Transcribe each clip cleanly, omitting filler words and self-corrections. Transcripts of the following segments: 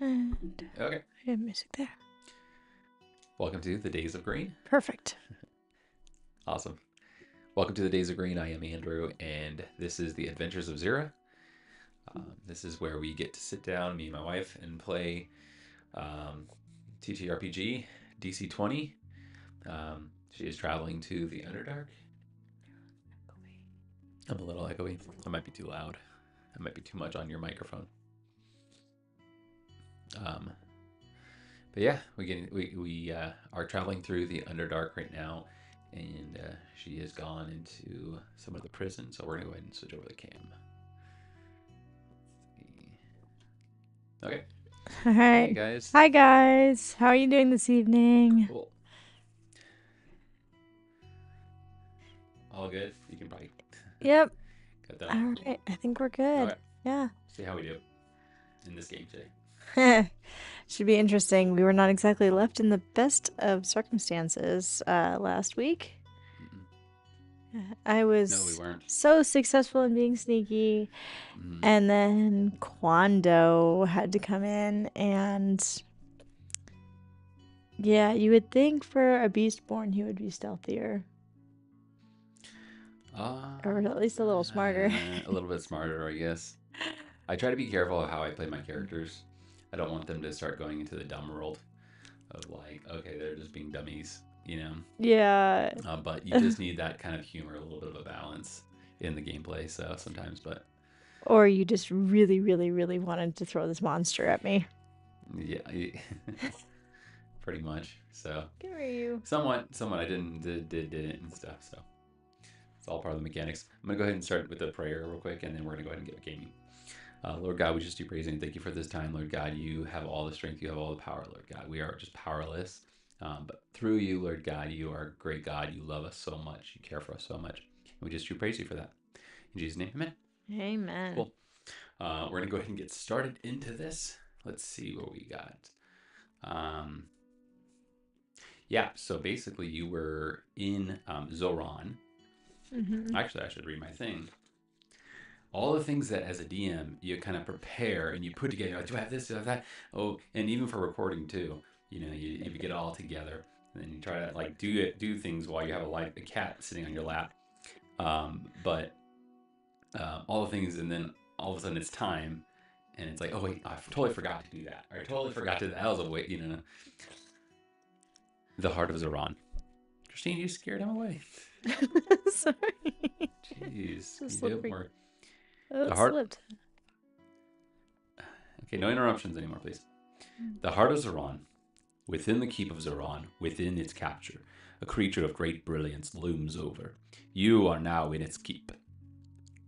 And Okay. I have music there. Welcome to the Days of Green. Perfect. Awesome. Welcome to the Days of Green. I am Andrew, and this is the Adventures of Zira. This is where we get to sit down, me and my wife, and play TTRPG DC 20. She is traveling to the Underdark. I'm a little echoey. I might be too loud. I might be too much on your microphone. But yeah, we are traveling through the Underdark right now, and she has gone into some of the prison. So we're gonna go ahead and switch over the cam. Okay. All right. Hey guys. Hi, guys. How are you doing this evening? Cool. All good. You can probably Yep. cut that. All right. I think we're good. Okay. Yeah. See how we do in this game today. Should be interesting. We were not exactly left in the best of circumstances last week. I No, we was weren't. so successful in being sneaky, and then Kwando had to come in, and yeah, you would think for a Beastborn he would be stealthier. Or at least a little smarter. A little bit smarter, I guess. I try to be careful of how I play my characters. I don't want them to start going into the dumb world of like, okay, they're just being dummies, you know? Yeah. But you just need that kind of humor, a little bit of a balance in the gameplay. So sometimes, but Or you just really, really, really wanted to throw this monster at me. yeah, pretty much. So Good for you. somewhat, I did it and stuff. So it's all part of the mechanics. I'm gonna go ahead and start with the prayer real quick, and then we're gonna go ahead and get gaming. Lord God, we just do praise and thank you for this time. Lord God, you have all the strength, you have all the power, Lord God. We are just powerless. But through you, Lord God, you are a great God. You love us so much. You care for us so much. We just do praise you for that. In Jesus' name, amen. Amen. Cool. We're going to go ahead and get started into this. Let's see what we got. Yeah, so basically you were in Zorroan. Actually, I should read my thing. All the things that as a DM you kind of prepare and you put together, like, do I have this, do I have that? Oh, and even for recording too, you know, you get it all together and then you try to like do things while you have a cat sitting on your lap. But all the things, and then all of a sudden it's time, and it's like, oh wait, I totally forgot to do that. Or I totally forgot to. That was a wait, you know. The heart of Zorroan. Christine, you scared him away. Sorry. Jeez, Just you do more. Oh, The heart. slipped. Okay, no interruptions anymore, please. The heart of Zorroan. Within the keep of Zorroan, within its capture, a creature of great brilliance looms over. You are now in its keep.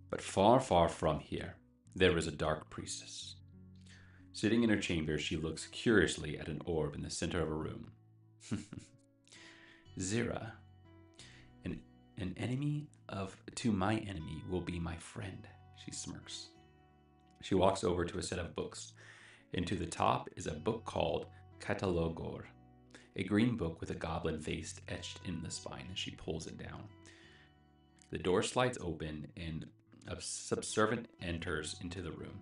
But far, far from here, there is a dark priestess. Sitting in her chamber, she looks curiously at an orb in the center of a room. Zira, an enemy to my enemy will be my friend, she smirks. She walks over to a set of books, and to the top is a book called Catalogor, a green book with a goblin face etched in the spine, and she pulls it down. The door slides open, and a subservient enters into the room.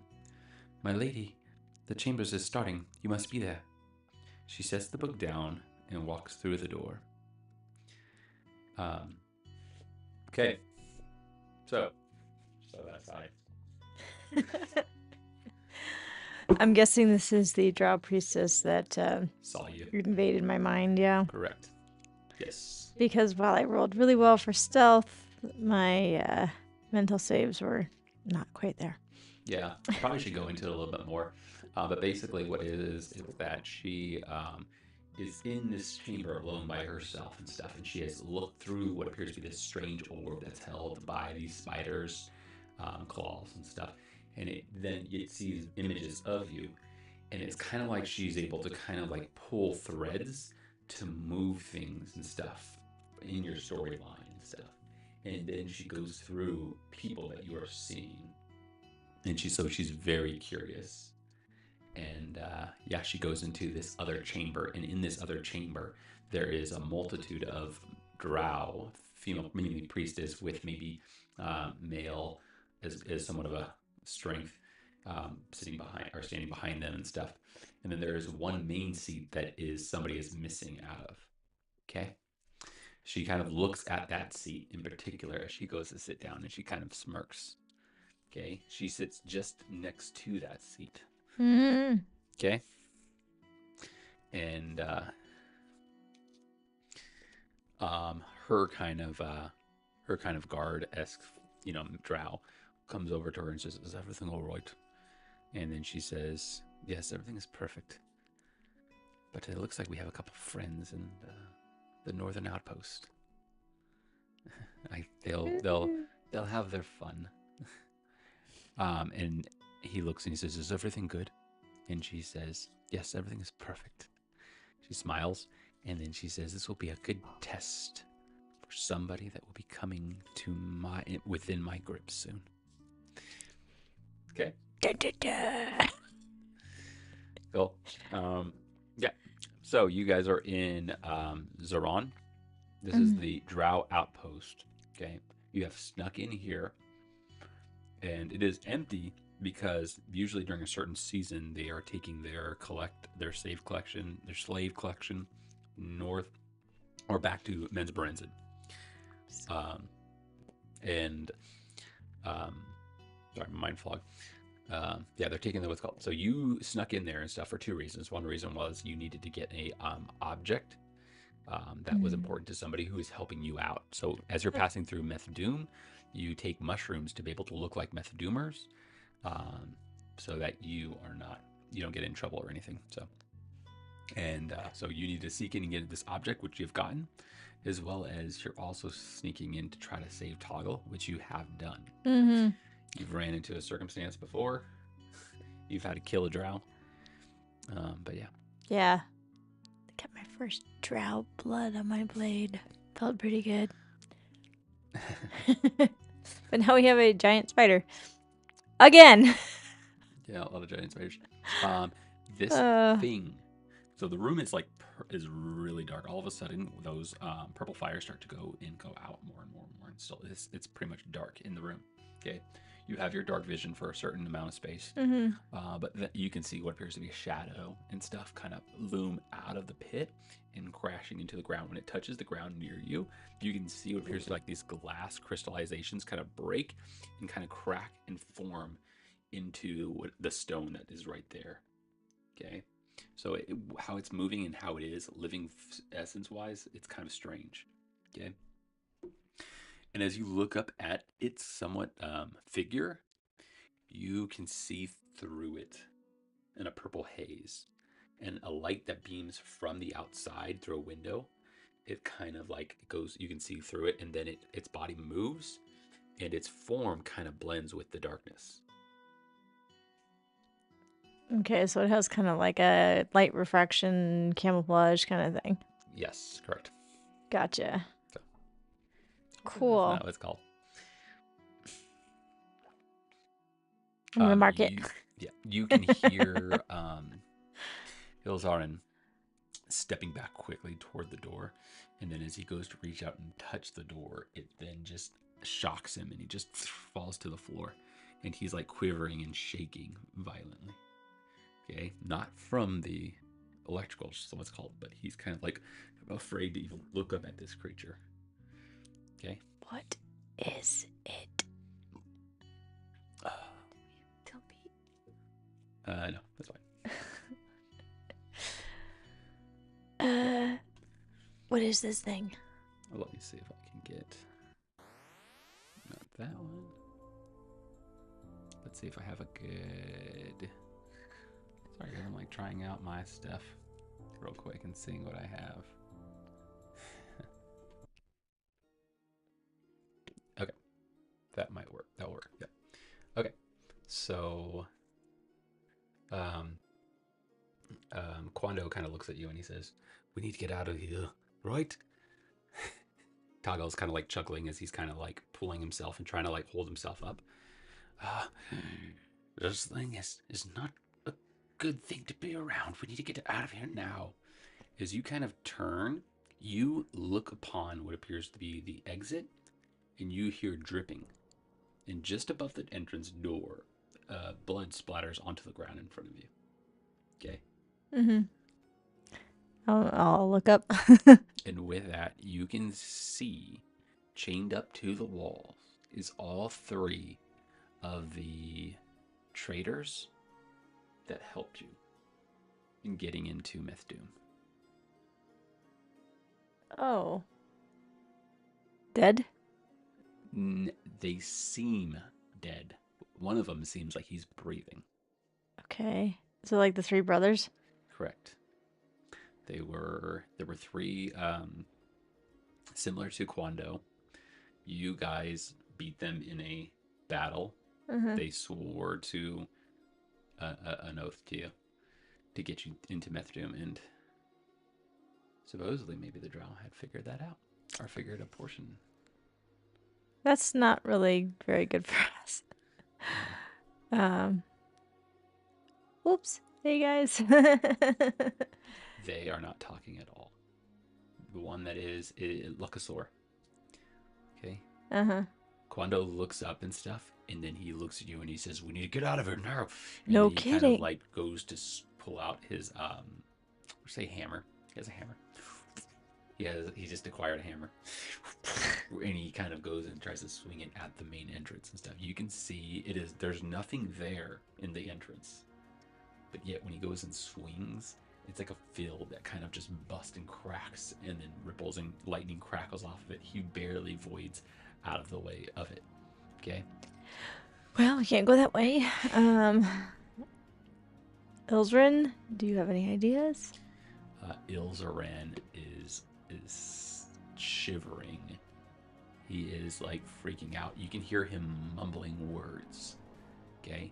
My lady, the chambers is starting. You must be there. She sets the book down and walks through the door. Okay. So that's I I'm guessing this is the drow priestess that saw you. invaded my mind, yeah. Correct. Yes. Because while I rolled really well for stealth, my mental saves were not quite there. Yeah, I probably should go into it a little bit more. But basically, what it is that she is in this chamber alone by herself and stuff, and she has looked through what appears to be this strange orb that's held by these spiders' claws and stuff, and then it sees images of you, and it's kind of like she's able to kind of like pull threads to move things and stuff in your storyline and stuff, and then she goes through people that you are seeing. And she's very curious, and yeah, she goes into this other chamber, and in this other chamber there is a multitude of drow, female, meaning priestess with maybe male as somewhat of a strength, standing behind them and stuff. And then there is one main seat that is somebody is missing out of. Okay. She kind of looks at that seat in particular as she goes to sit down, and she kind of smirks. Okay. She sits just next to that seat. Mm-hmm. Okay. And her kind of guard-esque, drow comes over to her and says, "Is everything all right?" And then she says, "Yes, everything is perfect. But it looks like we have a couple of friends in the northern outpost. They'll have their fun." And he looks and he says, "Is everything good?" And she says, "Yes, everything is perfect." She smiles, and then she says, "This will be a good test for somebody that will be coming to within my grip soon." Okay. Da, da, da. Cool. Yeah. So you guys are in Zorroan. This is the Drow outpost. Okay. You have snuck in here, and it is empty because usually during a certain season they are taking their slave collection north or back to Men's Berenzin. And sorry, mind fog. Yeah, they're taking what's called. So you snuck in there and stuff for two reasons. One reason was you needed to get a object that was important to somebody who is helping you out. So as you're passing through Meth Doom, you take mushrooms to be able to look like Meth Doomers, so that you don't get in trouble or anything. So you need to seek in and get this object, which you've gotten, as well as you're also sneaking in to try to save Toggle, which you have done. Mm-hmm. You've ran into a circumstance before. You've had to kill a drow. But yeah. Yeah. I got my first drow blood on my blade. Felt pretty good. But now we have a giant spider. Again. Yeah, a lot of giant spiders. This thing. So the room is is really dark. All of a sudden, those purple fires start to go out more and more and more. And still, it's pretty much dark in the room. Okay, you have your dark vision for a certain amount of space, but you can see what appears to be a shadow and stuff kind of loom out of the pit and crashing into the ground. When it touches the ground near you, you can see what appears to be like these glass crystallizations kind of break and kind of crack and form into the stone that is right there. Okay, so how it's moving and how it is living essence-wise, it's kind of strange. Okay. And as you look up at its somewhat figure, you can see through it in a purple haze, and a light that beams from the outside through a window. It kind of goes, you can see through it, and then its body moves, and its form kind of blends with the darkness. Okay, so it has kind of like a light refraction camouflage kind of thing. Yes, correct. Gotcha. So, cool. That's not what it's called. I'm gonna mark it. Yeah, you can hear Ilzryn stepping back quickly toward the door, and then as he goes to reach out and touch the door, it then just shocks him, and he just falls to the floor, and he's like quivering and shaking violently. Okay, not from the electrical, so what's called, but he's kind of like afraid to even look up at this creature. Okay. What is it? Tell me. No, that's fine. What is this thing? Well, let me see if I can get not that one. Let's see if I have a good. Sorry, guys, I'm like trying out my stuff real quick and seeing what I have. Okay, that might work. That'll work. Yeah. Okay, so Kwando kind of looks at you and he says, "We need to get out of here, right?" Toggle's kind of like chuckling as he's kind of like pulling himself and trying to like hold himself up. This thing is not a good thing to be around. We need to get out of here now. As you kind of turn, you look upon what appears to be the exit, and you hear dripping. And just above the entrance door, blood splatters onto the ground in front of you. Okay. Mm-hmm. I'll look up. And with that, you can see chained up to the wall is all three of the traders that helped you in getting into Mythdoom. Oh. Dead? They seem dead. One of them seems like he's breathing. Okay. So like the three brothers? Correct. There were three similar to Kwando. You guys beat them in a battle. Mm-hmm. They swore to an oath to you to get you into Mythdoom, and supposedly maybe the Drow had figured that out or figured a portion. That's not really very good for us. Whoops. Hey guys. They are not talking at all. The one that is Lucasaur. Okay. Uh-huh. Kwando looks up and stuff, and then he looks at you and he says, "We need to get out of here now." And No then he kind of kidding. like goes to pull out his say hammer. He has a hammer. He just acquired a hammer, and he kind of goes and tries to swing it at the main entrance and stuff. You can see there's nothing there in the entrance, but yet when he goes and swings, it's like a field that kind of just busts and cracks, and then ripples and lightning crackles off of it. He barely voids out of the way of it. Okay. Well, we can't go that way. Ilzryn, do you have any ideas? Ilzryn is shivering. He is like freaking out. You can hear him mumbling words. Okay.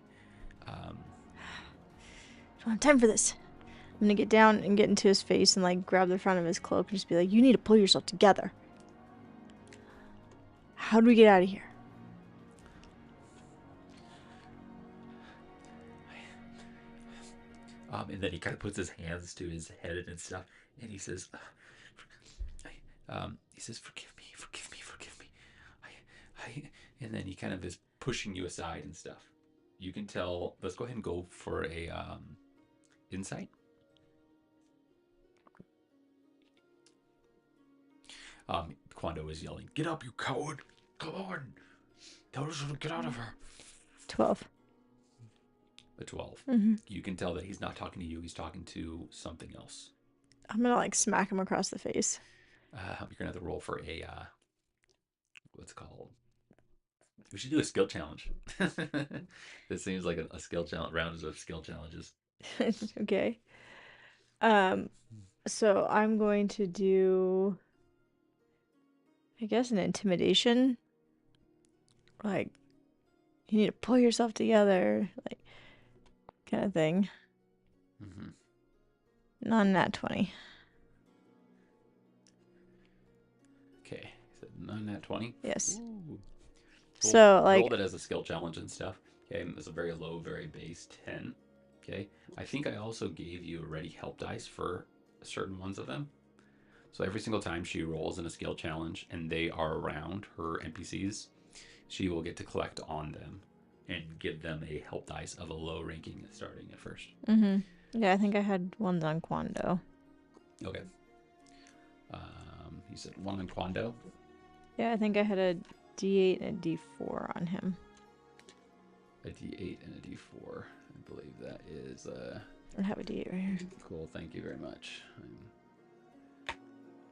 Don't have time for this. I'm gonna get down and get into his face and like grab the front of his cloak and just be like, "You need to pull yourself together. How do we get out of here?" And then he kind of puts his hands to his head and stuff, and he says, "Forgive me, forgive me, forgive me." And then he kind of is pushing you aside and stuff. You can tell. Let's go ahead and go for a insight. Kwando is yelling, "Get up, you coward! Come on! Tell us to get out of here." 12. A 12. Mm-hmm. You can tell that he's not talking to you. He's talking to something else. I'm gonna like smack him across the face. You're gonna have to roll for a what's it called? We should do a skill challenge. This seems like a skill challenge. Rounds of skill challenges. Okay. So I'm going to do, I guess, an intimidation. Like, you need to pull yourself together, like, kind of thing. Mm-hmm. Non-nat 20. Okay, so nat 20. Yes. Ooh. Cool. So like, rolled it as a skill challenge and stuff. Okay, it's a very low, very base 10. Okay, I think I also gave you already help dice for certain ones of them. So every single time she rolls in a skill challenge and they are around her NPCs, she will get to collect on them and give them a help dice of a low ranking starting at first. mm-hmm. Yeah, I think I had ones on Kwando. Okay. You said one on Kwando? Yeah, I think I had a D8 and a D4 on him. A D8 and a D4. I believe that is... I have a D8 right here. Cool, thank you very much.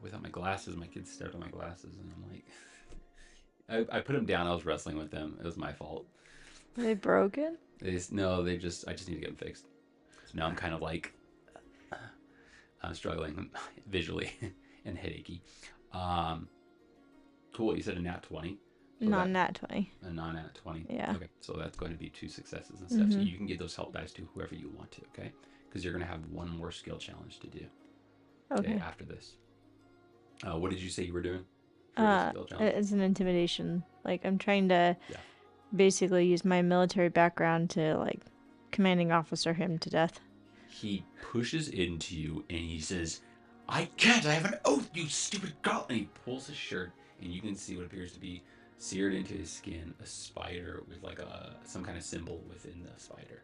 Without my glasses, my kids stared at my glasses, and I'm like... I put them down, I was wrestling with them. It was my fault. Are they broken? I just need to get them fixed. So now I'm kind of like... I'm struggling visually and headachy. Cool, you said a nat 20. So Non-nat 20. A non-nat 20. Yeah. Okay, so that's going to be 2 successes and stuff. So you can give those help dice to whoever you want to, okay? Because you're going to have one more skill challenge to do. Okay. After this. What did you say you were doing? It's an intimidation. Like, I'm trying to basically use my military background to, like, commanding officer him to death. He pushes into you and he says, "I can't, I have an oath, you stupid girl." And he pulls his shirt and you can see what appears to be seared into his skin, a spider with like some kind of symbol within the spider.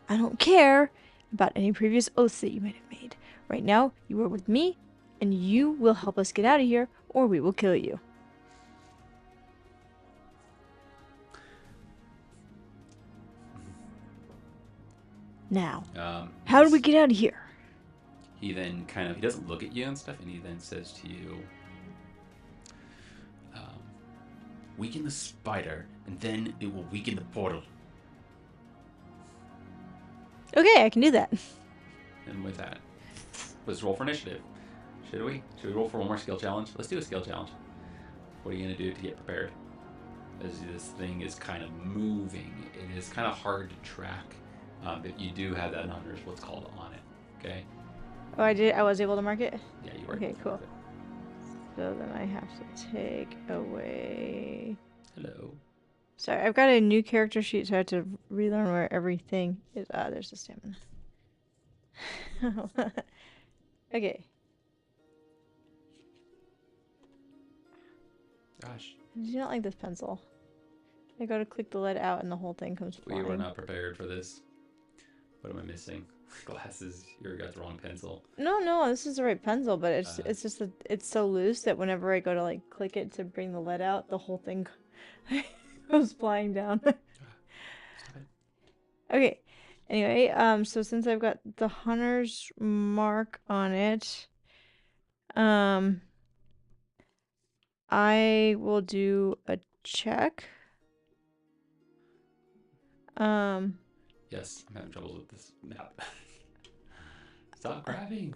I don't care about any previous oaths that you might have made. Right now, you are with me, and you will help us get out of here, or we will kill you. Now, how do we get out of here? He then he doesn't look at you and stuff, and he then says to you, weaken the spider, and then it will weaken the portal. Okay, I can do that. And with that, let's roll for initiative. Should we? Should we roll for one more skill challenge? Let's do a skill challenge. What are you going to do to get prepared? As this thing is kind of moving, it is kind of hard to track. But you do have that under what's called on it. Okay? Oh, I did. I was able to mark it? Yeah, you were. Okay, cool. So then I have to take away... Hello. Sorry, I've got a new character sheet, so I have to relearn where everything is. Ah, there's the stamina. Okay. Gosh. Did you not like this pencil? I go to click the lead out and the whole thing comes flying. We were not prepared for this. What am I missing? Glasses. You got the wrong pencil. No, this is the right pencil, but it's just that it's so loose that whenever I go to like click it to bring the lead out, the whole thing goes flying down. Okay. Anyway, so since I've got the hunter's mark on it, I will do a check. Yes, I'm having trouble with this map. Stop grabbing.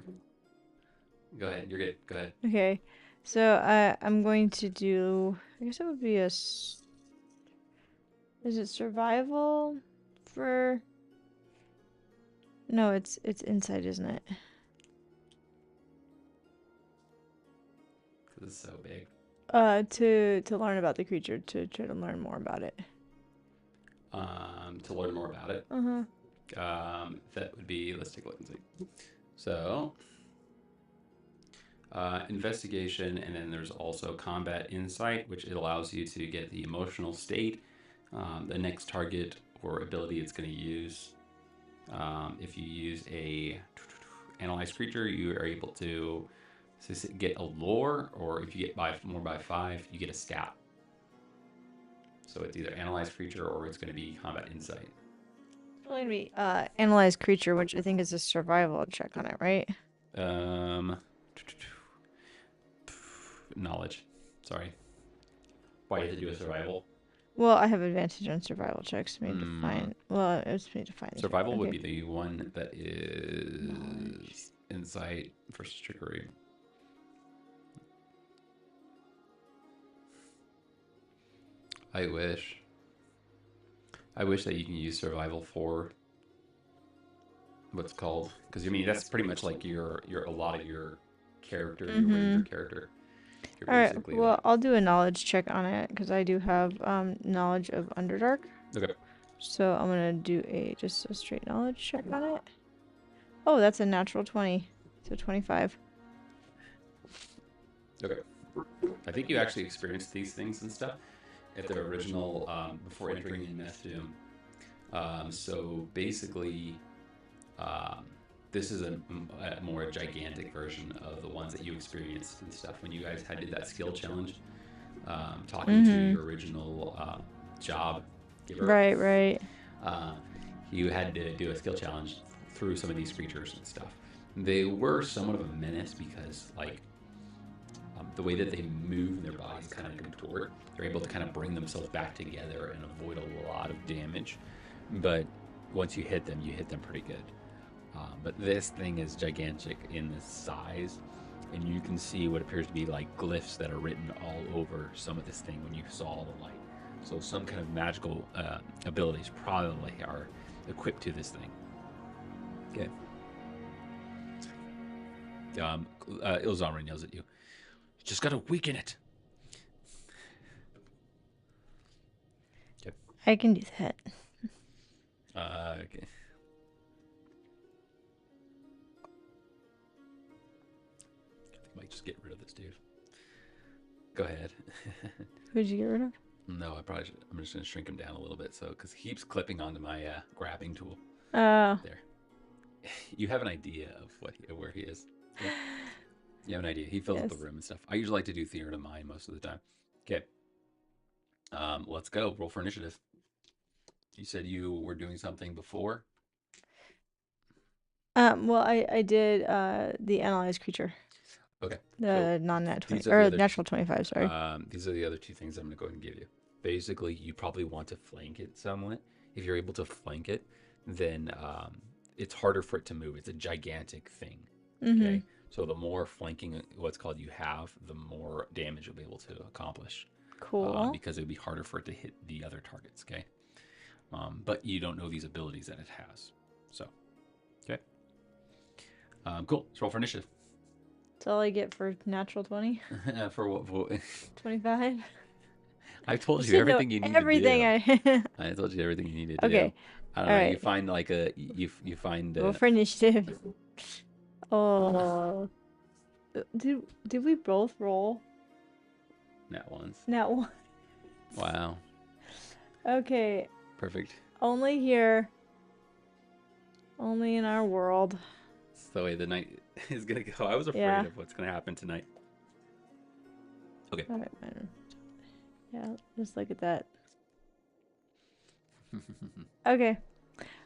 Go ahead. You're good. Go ahead. Okay. So I'm going to do, I guess it would be is it survival for, no, it's insight, isn't it? Because it's so big. To learn about the creature, to try to learn more about it. To learn more about it. That would be, let's take a look and see. So, investigation, and then there's also combat insight, which it allows you to get the emotional state, the next target or ability it's going to use. If you use a analyzed creature, you are able to get a lore, or if you get more by 5, you get a stat. So it's either analyzed creature or it's going to be combat insight. It's going to be analyzed creature, which I think is a survival check on it, right? Knowledge. Sorry. Why you have to do a survival? Well, I have advantage on survival checks. Me to find. Well, it's me to find. Survival would be the one that is insight versus trickery. I wish that you can use survival for what's called, because I mean that's pretty much like your a lot of your character, your ranger character. All right. Well, like... I'll do a knowledge check on it because I do have knowledge of Underdark. Okay. So I'm gonna do just a straight knowledge check on it. Oh, that's a natural 20, so 25. Okay. I think you actually experienced these things and stuff at the original before entering in Meth Doom. So basically, this is a more gigantic version of the ones that you experienced and stuff when you guys did that skill challenge, talking to your original job giver. Right. You had to do a skill challenge through some of these creatures and stuff. They were somewhat of a menace because, like, the way that they move and their bodies kind of contort, they're able to kind of bring themselves back together and avoid a lot of damage. But once you hit them pretty good. But this thing is gigantic in the size, and you can see what appears to be like glyphs that are written all over some of this thing when you saw the light. So some kind of magical abilities probably are equipped to this thing. Okay. Ilzryn yells at you. You just gotta weaken it. Okay. I can do that. Okay. I might just get rid of this dude. Go ahead. Who'd you get rid of? No, I'm just gonna shrink him down a little bit, so because he keeps clipping onto my grabbing tool. Oh. There. You have an idea of where he is. Yeah. You have an idea. He fills up the Yes. room and stuff. I usually like to do theater to mine most of the time. Okay. Let's go. Roll for initiative. You said you were doing something before. Well, I did the analyzed creature, Okay. So the non-nat 20 these are the or other natural 25. Sorry. these are the other two things I'm going to go ahead and give you. Basically, you probably want to flank it somewhat. If you're able to flank it, then it's harder for it to move. It's a gigantic thing. Okay. So the more flanking, what's called you have, the more damage you'll be able to accomplish. Cool. Because it would be harder for it to hit the other targets. Okay. But you don't know these abilities that it has. So, okay. Cool. Let's roll for initiative. That's all I get for natural 20. For what? 25. I told You you should know everything you need everything to do. I. I told you everything you needed to Okay. do. I don't All know. right. You find like you find Roll for initiative. Oh. Did we both roll? Nat ones. Nat one. Wow. Okay. Perfect. Only here. Only in our world. It's the way the night is gonna go. I was afraid Yeah. of what's gonna happen tonight. Okay. All right, yeah, just look at that. Okay.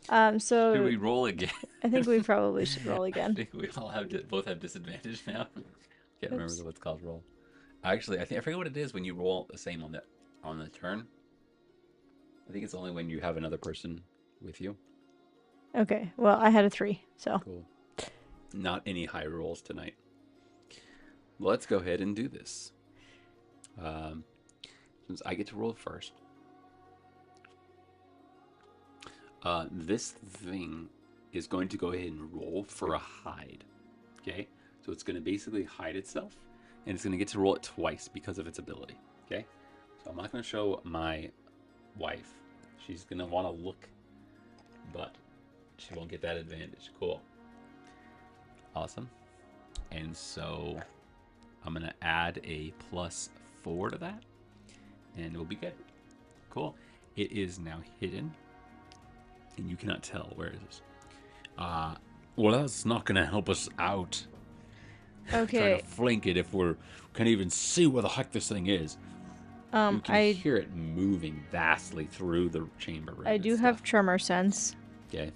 So Should we roll again? I think we probably should roll I again. think we all both have disadvantage now. Can't remember Oops. what's called roll. Actually, I forget what it is when you roll the same on the turn. I think it's only when you have another person with you. Okay. Well, I had a 3, so. Cool. Not any high rolls tonight. Let's go ahead and do this. Since I get to roll first. This thing is going to go ahead and roll for a hide. Okay? So it's going to basically hide itself, and it's going to get to roll it twice because of its ability. Okay? So I'm not going to show my wife. She's going to want to look, but she won't get that advantage. Cool. Awesome. And so I'm going to add a +4 to that, and we'll be good. Cool. It is now hidden, and you cannot tell where it is. Well, that's not going to help us out. Okay. Trying to flank it if we can't even see where the heck this thing is. You can hear it moving vastly through the chamber room. I do have tremor sense. Okay.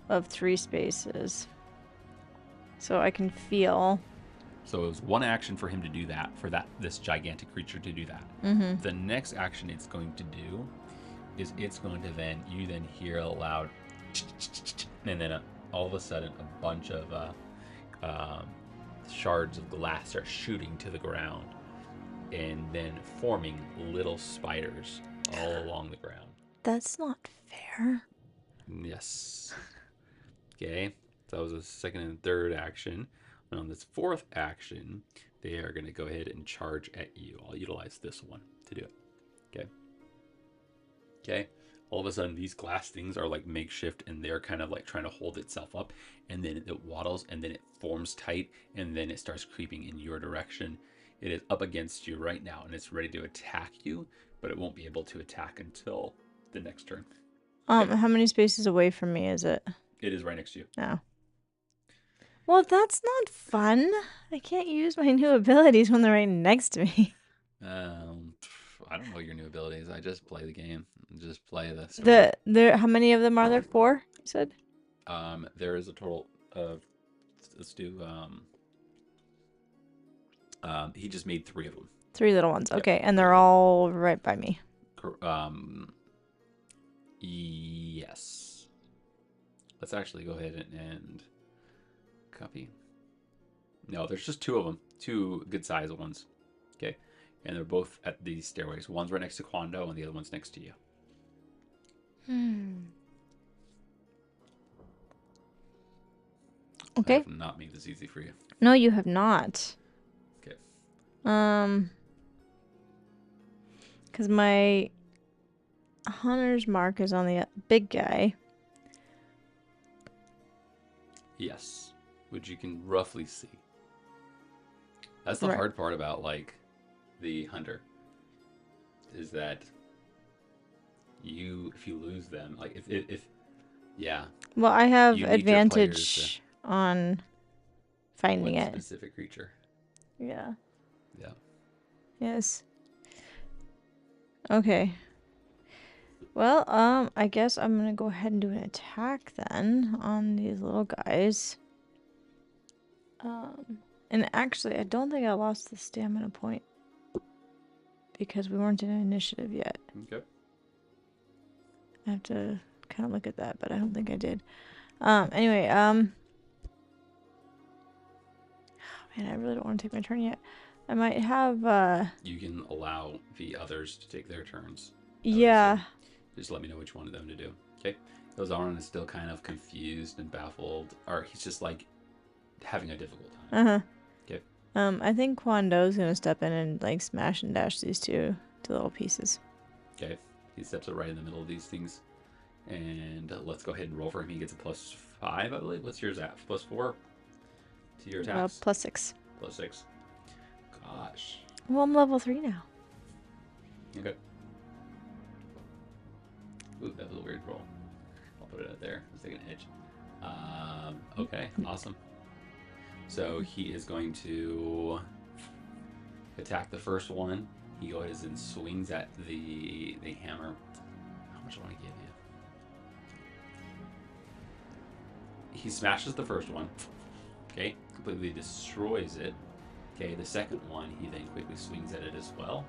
Of 3 spaces. So I can feel. So it was one action for him to do that, for this gigantic creature to do that. The next action it's going to do is it's going to you then hear a loud, and then all of a sudden a bunch of shards of glass start shooting to the ground, and then forming little spiders all along the ground. That's not fair. Yes. Okay. So that was the second and third action. And on this fourth action, they are going to go ahead and charge at you. I'll utilize this one to do it. Okay. Okay. All of a sudden, these glass things are like makeshift, and they're kind of like trying to hold itself up. And then it waddles, and then it forms tight, and then it starts creeping in your direction. It is up against you right now, and it's ready to attack you, but it won't be able to attack until the next turn. Okay. How many spaces away from me is it? It is right next to you. No. Well, that's not fun. I can't use my new abilities when they're right next to me. I don't know your new abilities. I just play the game. Just play the story. How many of them are there? 4, you said? There is a total of, let's do, he just made 3 of them. 3 little ones. Yep. Okay, and they're all right by me. Yes. Let's actually go ahead and copy. No, there's just 2 of them. 2 good sized ones. Okay. And they're both at these stairways. One's right next to Kwando, and the other one's next to you. Okay. I have not made this easy for you. No, you have not. Okay. Because my hunter's mark is on the big guy. Yes. Which you can roughly see. That's the Right. hard part about like the hunter is that if you lose them, like if yeah, Well, I have you need your players to advantage on finding one it. specific creature. Yeah. Yeah. Yes. Okay. Well, I guess I'm gonna go ahead and do an attack then on these little guys. And actually, I don't think I lost the stamina point because we weren't in initiative yet. Okay. I have to kind of look at that, but I don't think I did. Anyway, man, I really don't want to take my turn yet. I might have, You can allow the others to take their turns. yeah. Just let me know which one of them to do. Okay. Ilzryn is still kind of confused and baffled, or he's just like having a difficult time. Uh-huh. Okay. I think Kwando's gonna step in and like smash and dash these two to little pieces. Okay. He steps it right in the middle of these things. And let's go ahead and roll for him. He gets a +5, I believe. What's yours at? +4 to your attacks? +6. +6. Gosh. Well, I'm level 3 now. Okay. Ooh, that was a weird roll. I'll put it out there. Let's take an edge. Okay, awesome. So he is going to attack the first one. He goes and swings at the hammer. How much do I want to give you? He smashes the first one. Okay, completely destroys it. Okay, the second one, he then quickly swings at it as well.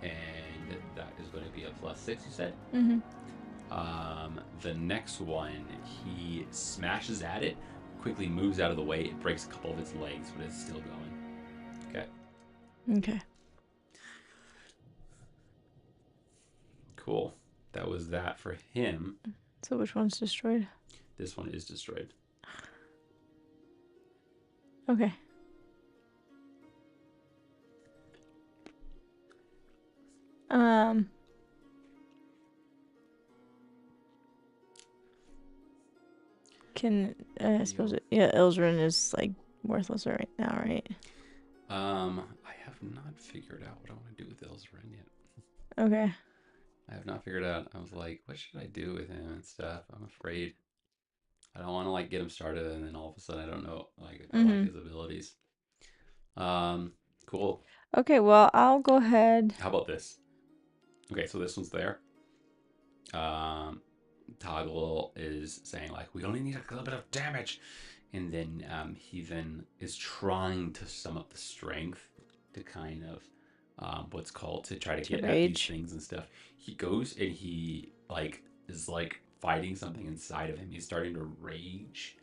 And that is going to be a +6, you said? Mm-hmm. The next one, he smashes at it, quickly moves out of the way. It breaks a couple of its legs, but it's still going. Okay. Okay. Cool. That was that for him. So which one's destroyed? This one is destroyed. Okay. I suppose Ilzryn is like worthless right now, right? I have not figured out what I want to do with Ilzryn yet. Okay. I have not figured out. I was like, what should I do with him and stuff? I'm afraid. I don't want to like get him started and then all of a sudden I don't know like if I like his abilities. Cool. Okay, well, I'll go ahead. How about this? Okay, so this one's there. Toggle is saying like we only need a little bit of damage, and then he then is trying to sum up the strength to kind of what's called to try to get at these things and stuff. He goes and he like is like fighting something inside of him. He's starting to rage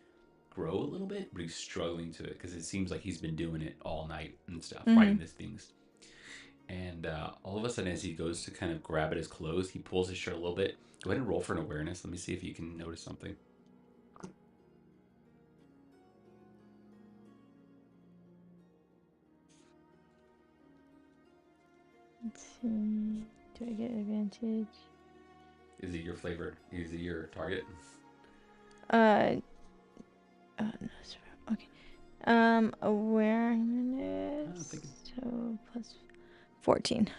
grow a little bit, but he's struggling to it because it seems like he's been doing it all night and stuff, fighting these things. And all of a sudden, as he goes to kind of grab at his clothes, he pulls his shirt a little bit. Go ahead and roll for an awareness. Let me see if you can notice something. Let's see. Do I get advantage? Is it your favorite? Is it your target? No, okay. Awareness. So +14.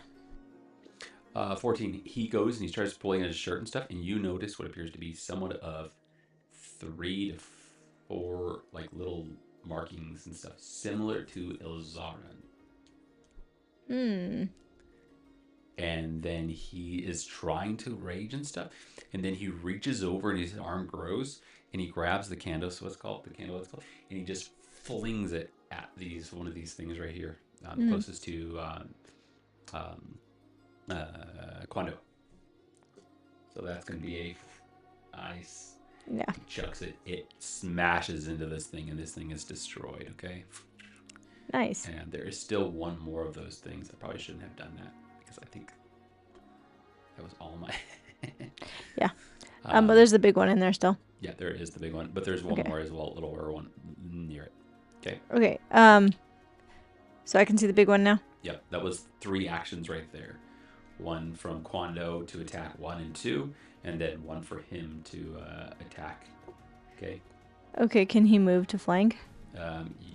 14. He goes and he starts pulling at his shirt and stuff, and you notice what appears to be somewhat of 3 to 4 like little markings and stuff, similar to Ilzryn. And then he is trying to rage and stuff, and then he reaches over and his arm grows and he grabs the candle, so it's called the candle, it's called, and he just flings it at one of these things right here, closest to Kwando. So that's going to be a nice. Yeah. He chucks it. It smashes into this thing, and this thing is destroyed. Okay. Nice. And there is still one more of those things. I probably shouldn't have done that because I think that was all my. Yeah. But there's the big one in there still. Yeah, there is the big one, but there's one more as well, a littler one near it. Okay. Okay. So I can see the big one now. Yep, that was 3 actions right there. One from Kwando to attack 1 and 2, and then one for him to attack. Okay. Okay, can he move to flank?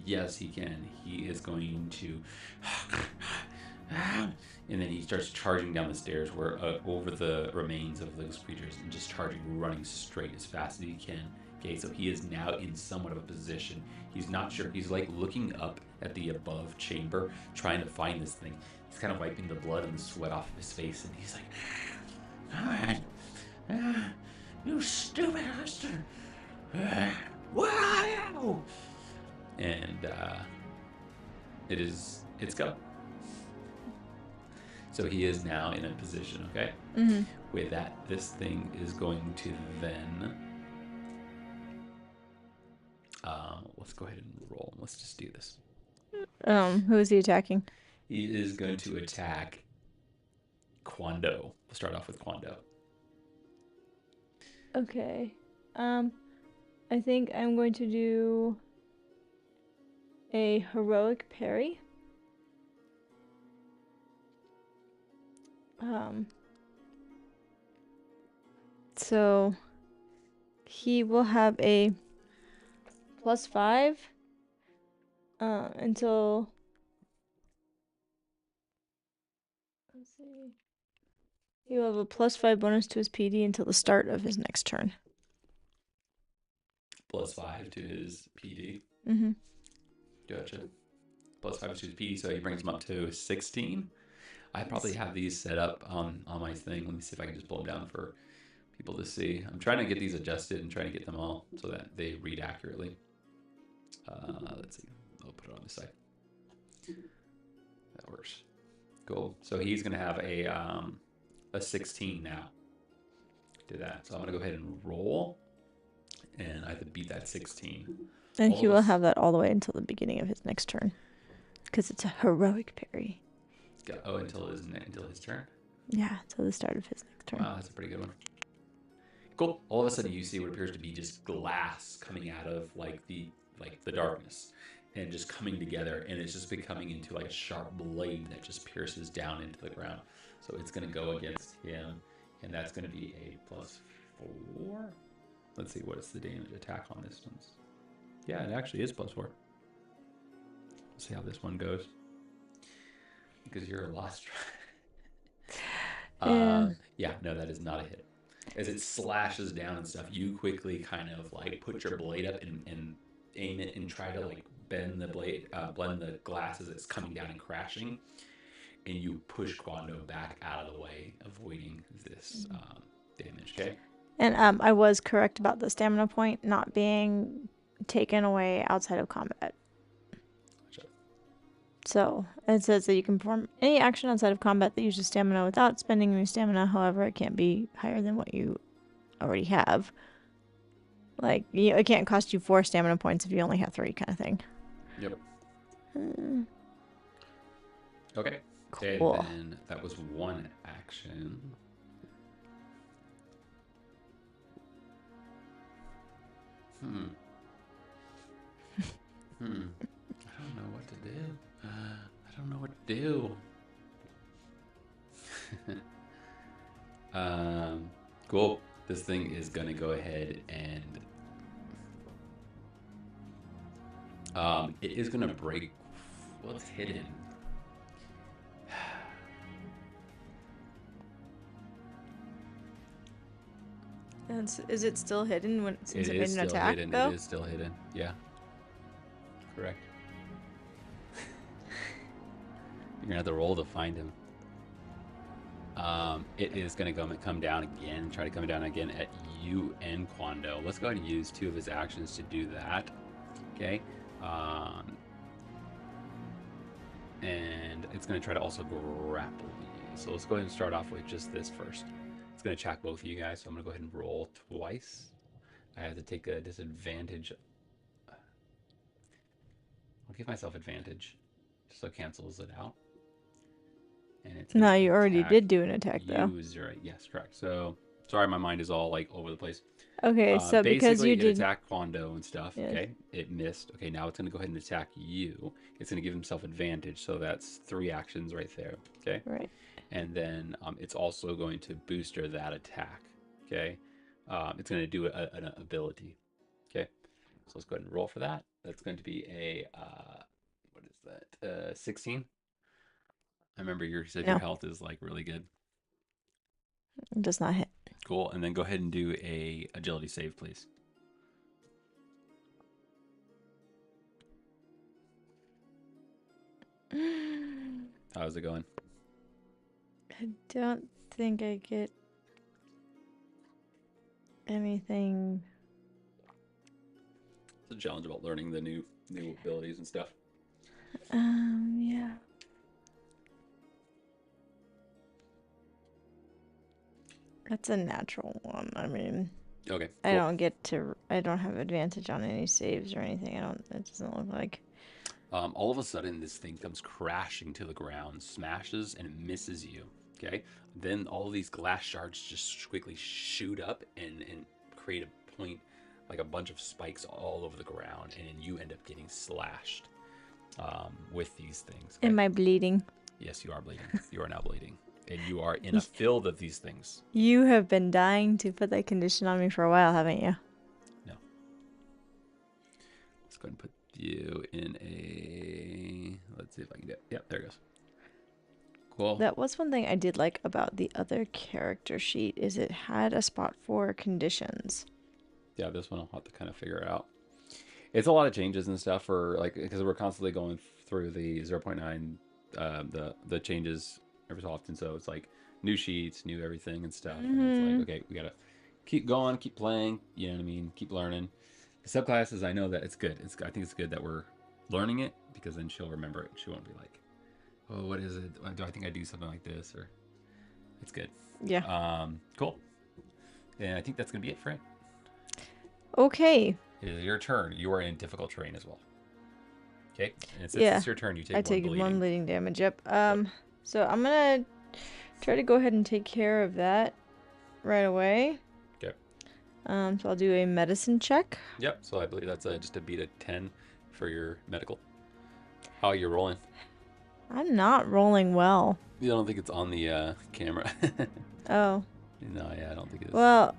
Yes, he can. He is going to, and then he starts charging down the stairs, where over the remains of those creatures, and just charging, running straight as fast as he can. Okay, so he is now in somewhat of a position. He's not sure. He's like looking up at the above chamber, trying to find this thing. He's kind of wiping the blood and the sweat off of his face, and he's like, "You stupid bastard! Where are you?" And it's go. So he is now in a position, okay? Mm-hmm. With that, this thing is going to then let's go ahead and roll. Let's just do this. Who is he attacking? He is going to attack Kwando. We'll start off with Kwando. Okay. I think I'm going to do a heroic parry. So he will have a +5 until, let's see, he will have a +5 bonus to his PD until the start of his next turn. +5 to his PD. Mm-hmm. Gotcha. +5 to his PD, so he brings him up to 16. I probably have these set up on my thing. Let me see if I can just pull them down for people to see. I'm trying to get these adjusted and trying to get them all so that they read accurately. Let's see. I'll put it on this side. That works. Cool. So he's going to have a 16 now. Do that. So I'm going to go ahead and roll. And I have to beat that 16. And he will have that all the way until the beginning of his next turn. Because it's a heroic parry. Oh, until his turn? Yeah, till the start of his next turn. Wow, that's a pretty good one. Cool. All of a sudden you see what appears to be just glass coming out of the darkness and just coming together, and it's just becoming into like a sharp blade that just pierces down into the ground. So it's going to go against him, and that's going to be a +4. Let's see, what is the damage attack on this one? Yeah, it actually is +4. Let's see how this one goes. Because you're a lost. Yeah, no, that is not a hit. As it slashes down and stuff, you quickly kind of like put your blade up and aim it and try to like bend the blade, blend the glass as it's coming down and crashing, and you push Kwando back out of the way, avoiding this damage. Okay. And I was correct about the stamina point not being taken away outside of combat. So it says that you can perform any action outside of combat that uses stamina without spending any stamina. However, it can't be higher than what you already have. Like, it can't cost you 4 stamina points if you only have 3, kind of thing. Yep. Okay. Cool. And then that was one action. I don't know what to do. I don't know what to do. Cool. This thing is gonna go ahead and it is gonna break what's hidden. And is it still hidden since it made an attack? Hidden. Though? It is still hidden. Yeah. Correct. You're gonna have to roll to find him. It is gonna come down again. Try to come down again at you and Kwando. Let's go ahead and use 2 of his actions to do that. Okay. And it's gonna try to also grapple you. So let's go ahead and start off with just this first. It's gonna attack both of you guys. So I'm gonna go ahead and roll twice. I have to take a disadvantage. I'll give myself advantage, just so it cancels it out. And it's no, you already did do an attack, though. Zira. Yes, correct. So, sorry, my mind is all like over the place. Okay, so because you did attack Kwando and stuff. Yeah. Okay, it missed. Okay, now it's gonna go ahead and attack you. It's gonna give himself advantage. So that's 3 actions right there. Okay. Right. And then it's also going to booster that attack. Okay. It's gonna do an ability. Okay. So let's go ahead and roll for that. That's going to be a, what is that? 16. I remember you said your No, health is like really good. it does not hit. Cool. And then go ahead and do a agility save, please. How's it going? I don't think I get anything. It's a challenge about learning the new abilities and stuff. Yeah. That's a natural one. I mean, Okay, I cool. I don't have advantage on any saves or anything. It doesn't look like. All of a sudden, this thing comes crashing to the ground, smashes, and it misses you. Okay. Then all of these glass shards just quickly shoot up and create a point, like a bunch of spikes all over the ground, and you end up getting slashed with these things. Okay? Am I bleeding? Yes, you are bleeding. You are now bleeding, and you are in a field of these things. You have been dying to put that condition on me for a while, haven't you? No. Let's go ahead and put you in a. Let's see if I can do it. Yep, there it goes. Cool. That was one thing I did like about the other character sheet is it had a spot for conditions. Yeah, this one I'll have to kind of figure out. It's a lot of changes and stuff for like because we're constantly going through the 0.9 the changes every so often, so it's like new sheets, new everything and stuff, and it's like okay, we gotta keep going, keep playing, you know what I mean, keep learning. The subclasses, I know that it's good. I think it's good that we're learning it because then she'll remember it. She won't be like, oh, what is it? Do I think I do something like this? Or it's good. Yeah. Cool. And I think that's gonna be it for it. Okay. It is your turn. You are in difficult terrain as well. Okay, and since Yeah. it's your turn, you take I one take bleeding. one bleeding damage. Yep. Yep. So I'm gonna try to go ahead and take care of that right away. Okay. So I'll do a medicine check. Yep. So I believe that's just a beat of 10 for your medical. How are you rolling? I'm not rolling well. You don't think it's on the camera? Oh. No, yeah, I don't think it is. Well,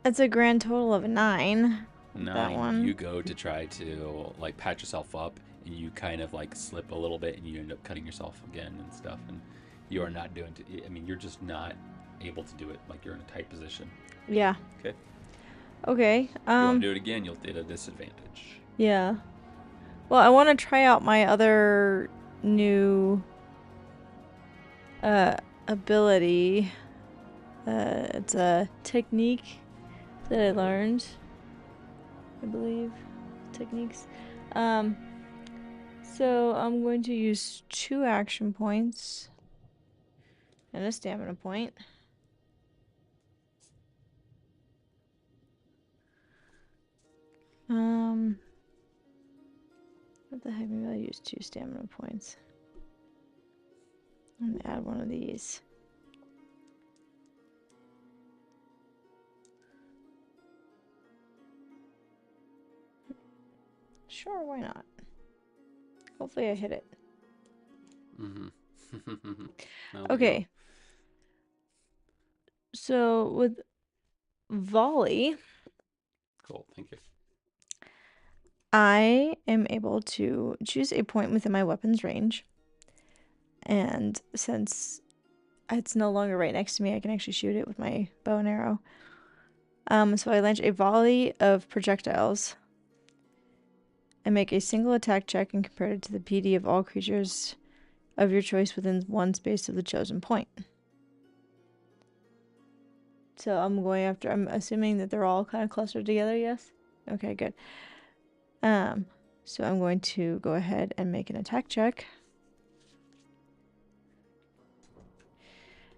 it's a grand total of 9. 9. That one. You go to try to like patch yourself up, and you kind of like slip a little bit, and you end up cutting yourself again and stuff. And you are not doing. I mean, you're just not able to do it. Like you're in a tight position. Yeah. Okay. Okay. If you want to do it again, you'll get a disadvantage. Yeah. Well, I want to try out my other new ability. It's a technique that I learned, I believe. Techniques. So I'm going to use 2 action points and a stamina point. What the heck? Maybe I'll use 2 stamina points. I'm gonna add one of these. Sure, why not? Hopefully I hit it. Mm-hmm. Okay. So with volley, Cool, thank you. I am able to choose a point within my weapon's range. And since it's no longer right next to me, I can actually shoot it with my bow and arrow. So I launch a volley of projectiles and make a single attack check and compare it to the PD of all creatures of your choice within one space of the chosen point. So I'm assuming that they're all kind of clustered together, yes? Okay, good. So I'm going to go ahead and make an attack check.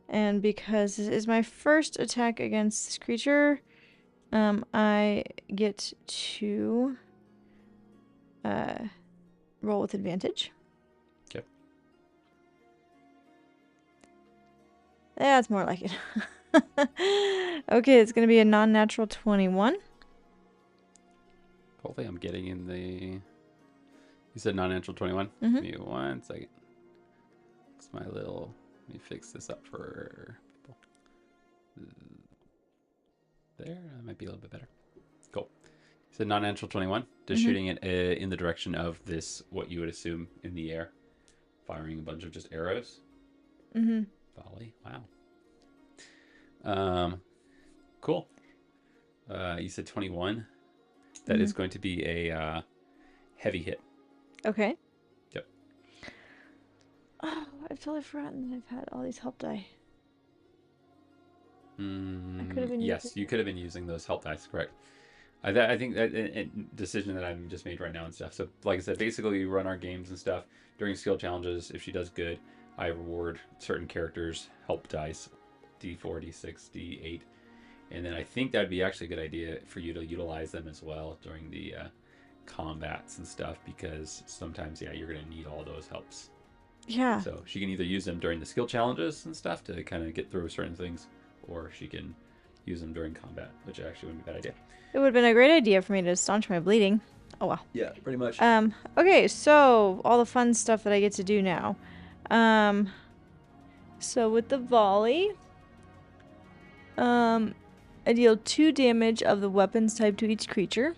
And because this is my first attack against this creature, I get to roll with advantage. Okay. That's more like it. Okay, it's going to be a non-natural 21. Hopefully I'm getting in the... You said non-natural 21? Mm-hmm. Give me 1 second. It's my little... Let me fix this up for people. There, that might be a little bit better. Cool. So non-natural 21. Just Mm-hmm. shooting it in the direction of this, what you would assume in the air. Firing a bunch of just arrows. Mm-hmm. Volley. Wow. Cool. You said 21. That Mm-hmm. is going to be a heavy hit. Okay. Yep. Oh, I've totally forgotten that I've had all these help die. I could have been using Yes, you could have been using those help dice, correct. I think that a decision that I've just made right now and stuff. So, like I said, basically we run our games and stuff during skill challenges. If she does good, I reward certain characters help dice, D4, D6, D8, and then I think that'd be actually a good idea for you to utilize them as well during the combats and stuff, because sometimes, yeah, you're gonna need all those helps. Yeah. So she can either use them during the skill challenges and stuff to kind of get through certain things, or she can use them during combat, which actually wouldn't be a bad idea. It would have been a great idea for me to staunch my bleeding. Oh well. Yeah, pretty much. Okay, so all the fun stuff that I get to do now. So with the volley, I deal 2 damage of the weapons type to each creature.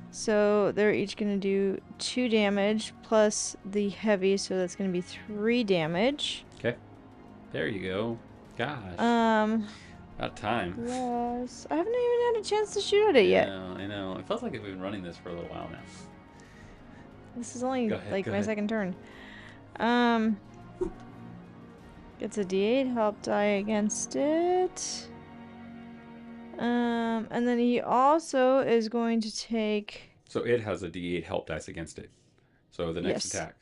So they're each going to do 2 damage plus the heavy, so that's going to be 3 damage. Okay. There you go. Gosh. About time. Plus, I haven't even had a chance to shoot at it yet. I know. It feels like we've been running this for a little while now. This is only Go ahead, like go my ahead. second turn. Gets a D8 help die against it. And then he also is going to take. So it has a D8 help dice against it. So the next Yes. attack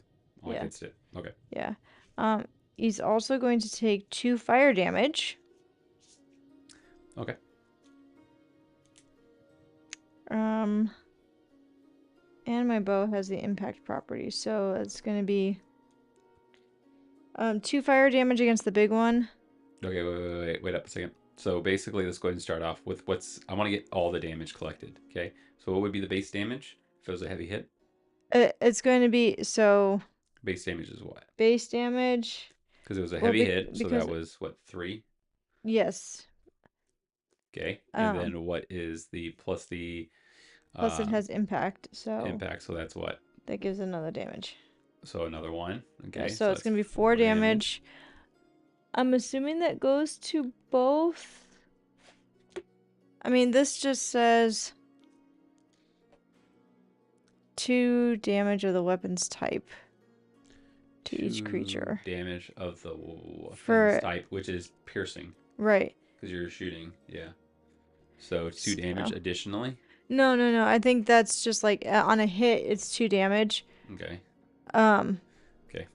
only Yeah. hits it. Okay. Yeah. He's also going to take 2 fire damage. Okay. And my bow has the impact property, so it's going to be 2 fire damage against the big one. Okay, wait up a second. So basically, let's go ahead and start off with I want to get all the damage collected. Okay. So what would be the base damage if it was a heavy hit? It's going to be, so Base damage is what? base damage. Because it was a heavy hit, so because that was what, 3? yes. Okay. And then what is the plus the Plus it has impact, so impact? So that's what? that gives another damage. So another 1. Okay. Yeah, so it's that's going to be 4 damage. I'm assuming that goes to both. I mean, this just says 2 damage of the weapon's type to each creature. Damage of the weapon's For type, which is piercing. Right. Because you're shooting, yeah. So 2 damage additionally? No. I think that's just like on a hit, it's 2 damage. Okay. Okay.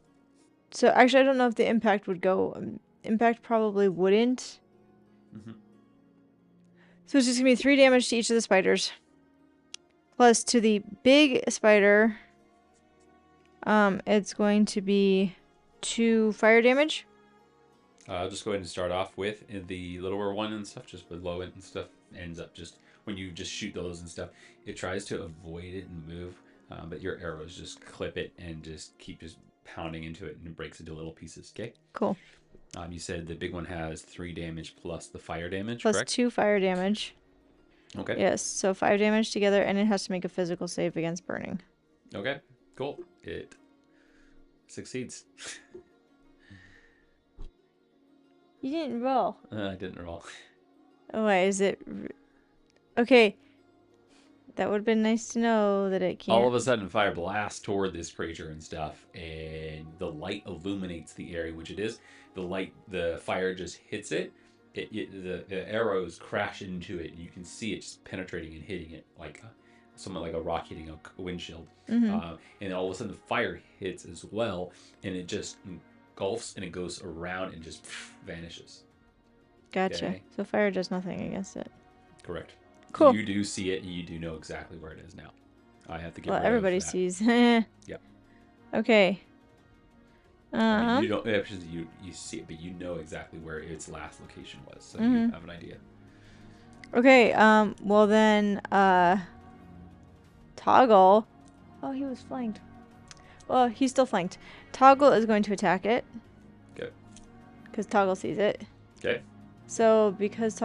So actually, I don't know if the impact would go. Impact probably wouldn't. Mm-hmm. So it's just gonna be 3 damage to each of the spiders. Plus to the big spider, it's going to be 2 fire damage. I'll just go ahead and start off with the littler one and stuff, just below it and stuff. Ends up just, when you just shoot those and stuff, it tries to avoid it and move, but your arrows just clip it and just keep just pounding into it, and it breaks into little pieces, okay? Cool. You said the big one has 3 damage plus the fire damage, Plus correct? 2 fire damage. Okay. Yes, so 5 damage together, and it has to make a physical save against burning. Okay, cool. It succeeds. You didn't roll. I didn't roll. Oh, wait, is it... Okay. That would have been nice to know that it can't... All of a sudden, fire blasts toward this creature and stuff, and the light illuminates the area which it is. The fire just hits it. The arrows crash into it. You can see it just penetrating and hitting it like somewhat like a rock hitting a windshield. Mm-hmm. And all of a sudden, the fire hits as well, and it just engulfs and it goes around and just vanishes. Gotcha. Okay. So fire does nothing against it. Correct. Cool. You do see it, and you do know exactly where it is now. I have to get Well, rid everybody of that. sees. Yep. Okay. I mean, you don't actually you see it, but you know exactly where its last location was, so you have an idea. Okay. Well then, Toggle. Oh, he was flanked. Well, he's still flanked. Toggle is going to attack it. Okay. Because Toggle sees it. Okay. So because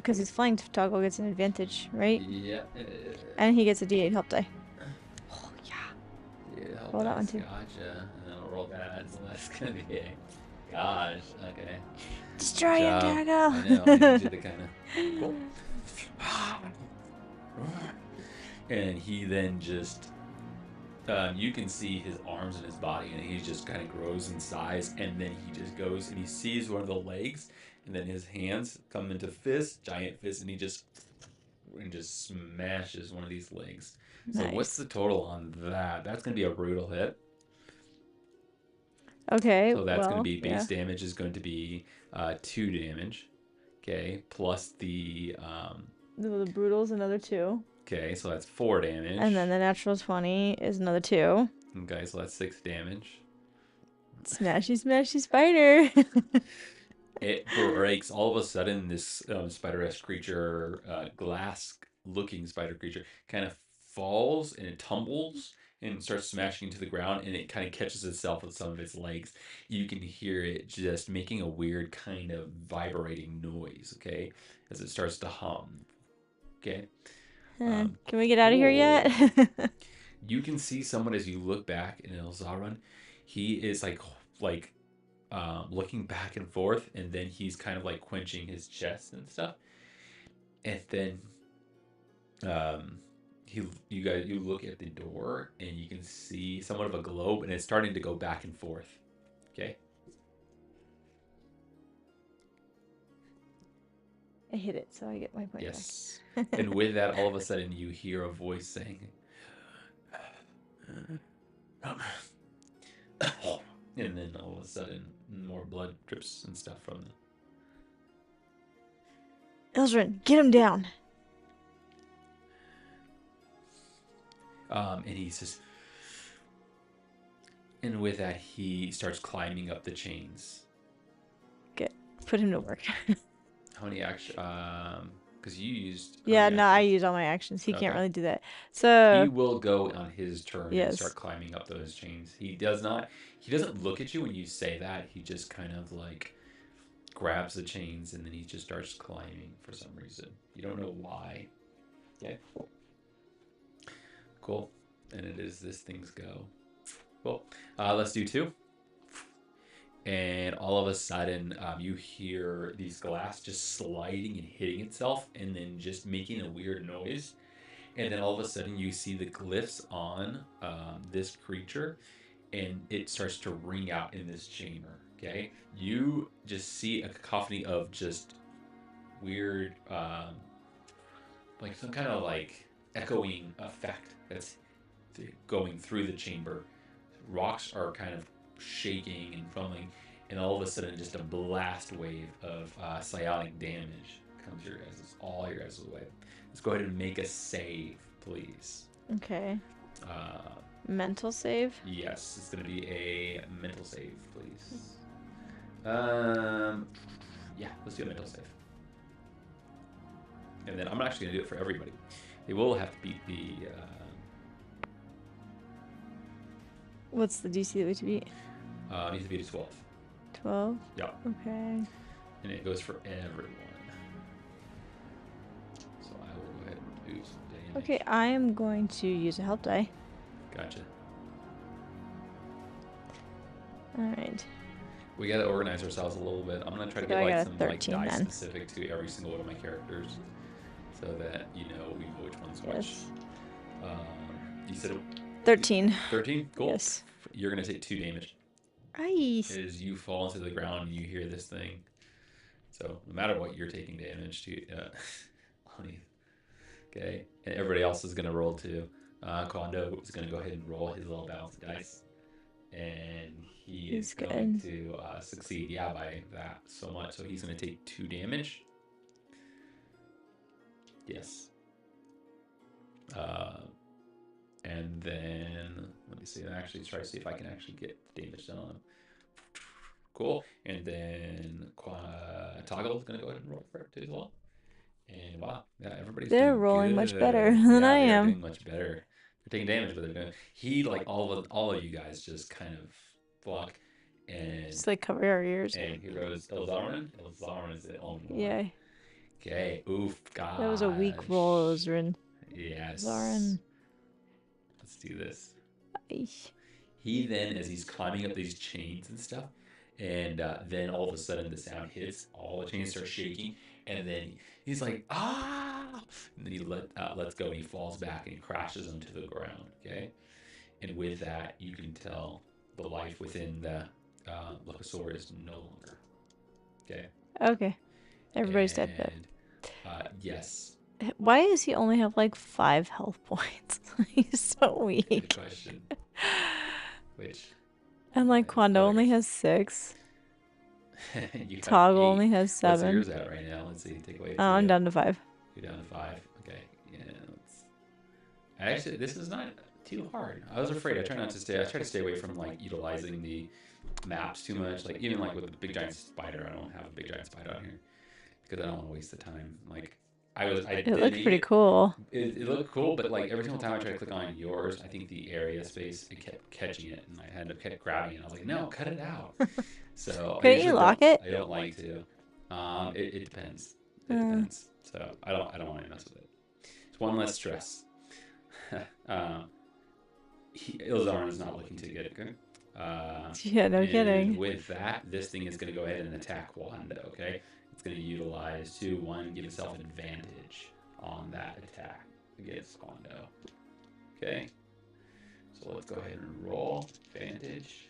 he's flanked, Toggle gets an advantage, right? Yeah. And he gets a D8 help die. Oh, yeah. Yeah, help Roll that one dice. too. Gotcha. And then I'll roll that. So that's gonna be a. Gosh. Okay. Good Destroy him, job. I know. I need Toggle! you to kind of. Cool. And he then just. You can see his arms and his body, and he just kind of grows in size. And then he just goes and he sees one of the legs, and then his hands come into fists, giant fists, and he just smashes one of these legs. So what's the Nice. total on that? That's gonna be a brutal hit. Okay, So that's going to well, be yeah. base damage is going to be 2 damage. Okay, plus the The brutal's another 2. okay, so that's 4 And then damage. the natural 20 is another 2. Okay, so that's 6 damage. Smashy, smashy spider! It breaks all of a sudden. This spider-esque creature, glass-looking spider creature, kind of falls and it tumbles and starts smashing into the ground, and it kind of catches itself with some of its legs. You can hear it just making a weird kind of vibrating noise. Okay, as it starts to hum. Okay. Can we get out of here yet? Cool. You can see someone as you look back in Ilzryn. He is looking back and forth, and then he's kind of like quenching his chest and stuff. And then you look at the door, and you can see somewhat of a globe, and it's starting to go back and forth. Okay. I hit it, so I get my point Yes. back. And with that, all of a sudden, you hear a voice saying, and then all of a sudden, more blood drips and stuff from the. Ilzryn, get him down! And he says, and with that, he starts climbing up the chains. Good. Put him to work. How many action? Because you used. Yeah, no, I actions? use all my actions. He can't Okay. really do that. He So, will go on his turn and yes. start climbing up those chains. He does not. He doesn't look at you when you say that. He just kind of like grabs the chains and then he just starts climbing for some reason. You don't know why. Okay. Cool. And it is this thing's go. Cool. Let's do 2. And all of a sudden, you hear these glass just sliding and hitting itself, and then just making a weird noise. And then all of a sudden, you see the glyphs on this creature, and it starts to ring out in this chamber. Okay, you just see a cacophony of just weird, like some kind of like echoing effect that's going through the chamber. Rocks are kind of shaking and crumbling, and all of a sudden, just a blast wave of psionic damage comes all your guys' way. Let's go ahead and make a save, please. Okay. Uh, Mental save? yes, it's going to be a mental save, please. Yeah, let's do a mental save. And then I'm actually going to do it for everybody. They will have to beat the. What's the DC that we have to beat? It needs to be a 12. 12? Yeah. Okay. And it goes for everyone. So I will go ahead and do some damage. Okay, I am going to use a help die. Gotcha. Alright. We got to organize ourselves a little bit. I'm going to try to So get I like got a some 13 die then. specific to every single one of my characters, so that we know which one's which. Yes. You said 13. 13? Cool. Yes. You're going to take 2 damage Nice. as you fall into the ground and you hear this thing. So no matter what, you're taking damage to. Okay, and everybody else is going to roll too. Kwando is going to go ahead and roll his little balanced dice, and he's going to succeed. Yeah, by that so much. So he's going to take 2 damage. Yes. And then let me see. I actually try to see if I can actually get damage done on him. Cool. And then Toggle is going to go ahead and roll for it too as well. And wow, yeah, everybody's They're doing rolling good. much better than I am. They're doing much better. They're taking damage, but they're doing. He like all of you guys just kind of block, And Just like cover our ears. he rose Ilzryn. Ilzryn is the only one. Yeah. Okay. Oof. That was a weak roll, Gosh. Ilzryn. Yes. Zaren. Let's do this. Ay. He then, as he's climbing up these chains and stuff, and then all of a sudden the sound hits, all the chains start shaking, and then he's like, ah! And then he lets go and he falls back and he crashes onto the ground, okay? And with that, you can tell the life within the Luchasaur is no longer, okay? Okay. Everybody's dead. And yes. Why does he only have like 5 health points? He's so Good weak. question. Which And like Kwando only has 6. Toggle only has 7. What's yours at right now? Let's see. Take away. Oh, I'm down to 5. You're down to 5. Okay. Yeah. Actually, this is not too hard. I was afraid. I try to stay away from like utilizing the maps too much. Like even like with the big giant spider, I don't have a big giant spider on here because I don't want to waste the time. Like it looked pretty cool. It looked cool, but like every single time I tried to click on yours, I think the area space it kept catching it, and I had to keep grabbing it. I was like, no, cut it out. So couldn't you lock it? I don't like to. It depends. It depends. So I don't want to mess with it. It's one less stress. Ilzryn is not looking too good. Okay? Yeah, no kidding. With that, this thing is going to go ahead and attack Kwando. Okay, it's going to utilize 2-1, give itself advantage on that attack against Kwando. Okay, so let's go ahead and roll advantage.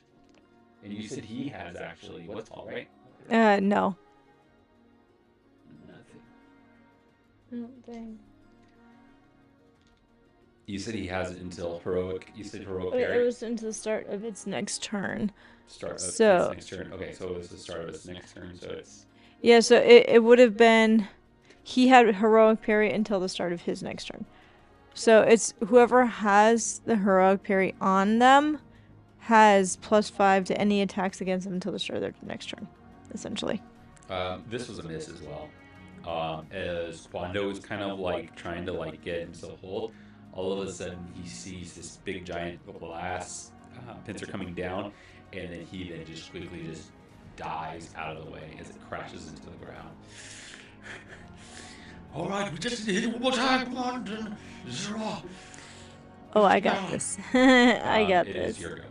And you said he has actually what's all right? No. Nothing. Dang. You said he has it until heroic. You said heroic It parry. was until the start of its next turn. Start of its next turn. Okay, so it was the start of its next turn. So it's. Yeah, so it would have been. He had heroic parry until the start of his next turn. So it's whoever has the heroic parry on them has +5 to any attacks against them until the start of their next turn, essentially. This was a miss as well. As Kwando is kind of like trying to like get himself hold, all of a sudden he sees this big giant glass pincer coming down, and then he then just quickly just dives out of the way as it crashes into the ground. All right, we just need to hit it one more time. Come on, Zira. Oh, I got this. I got it this. Is your go.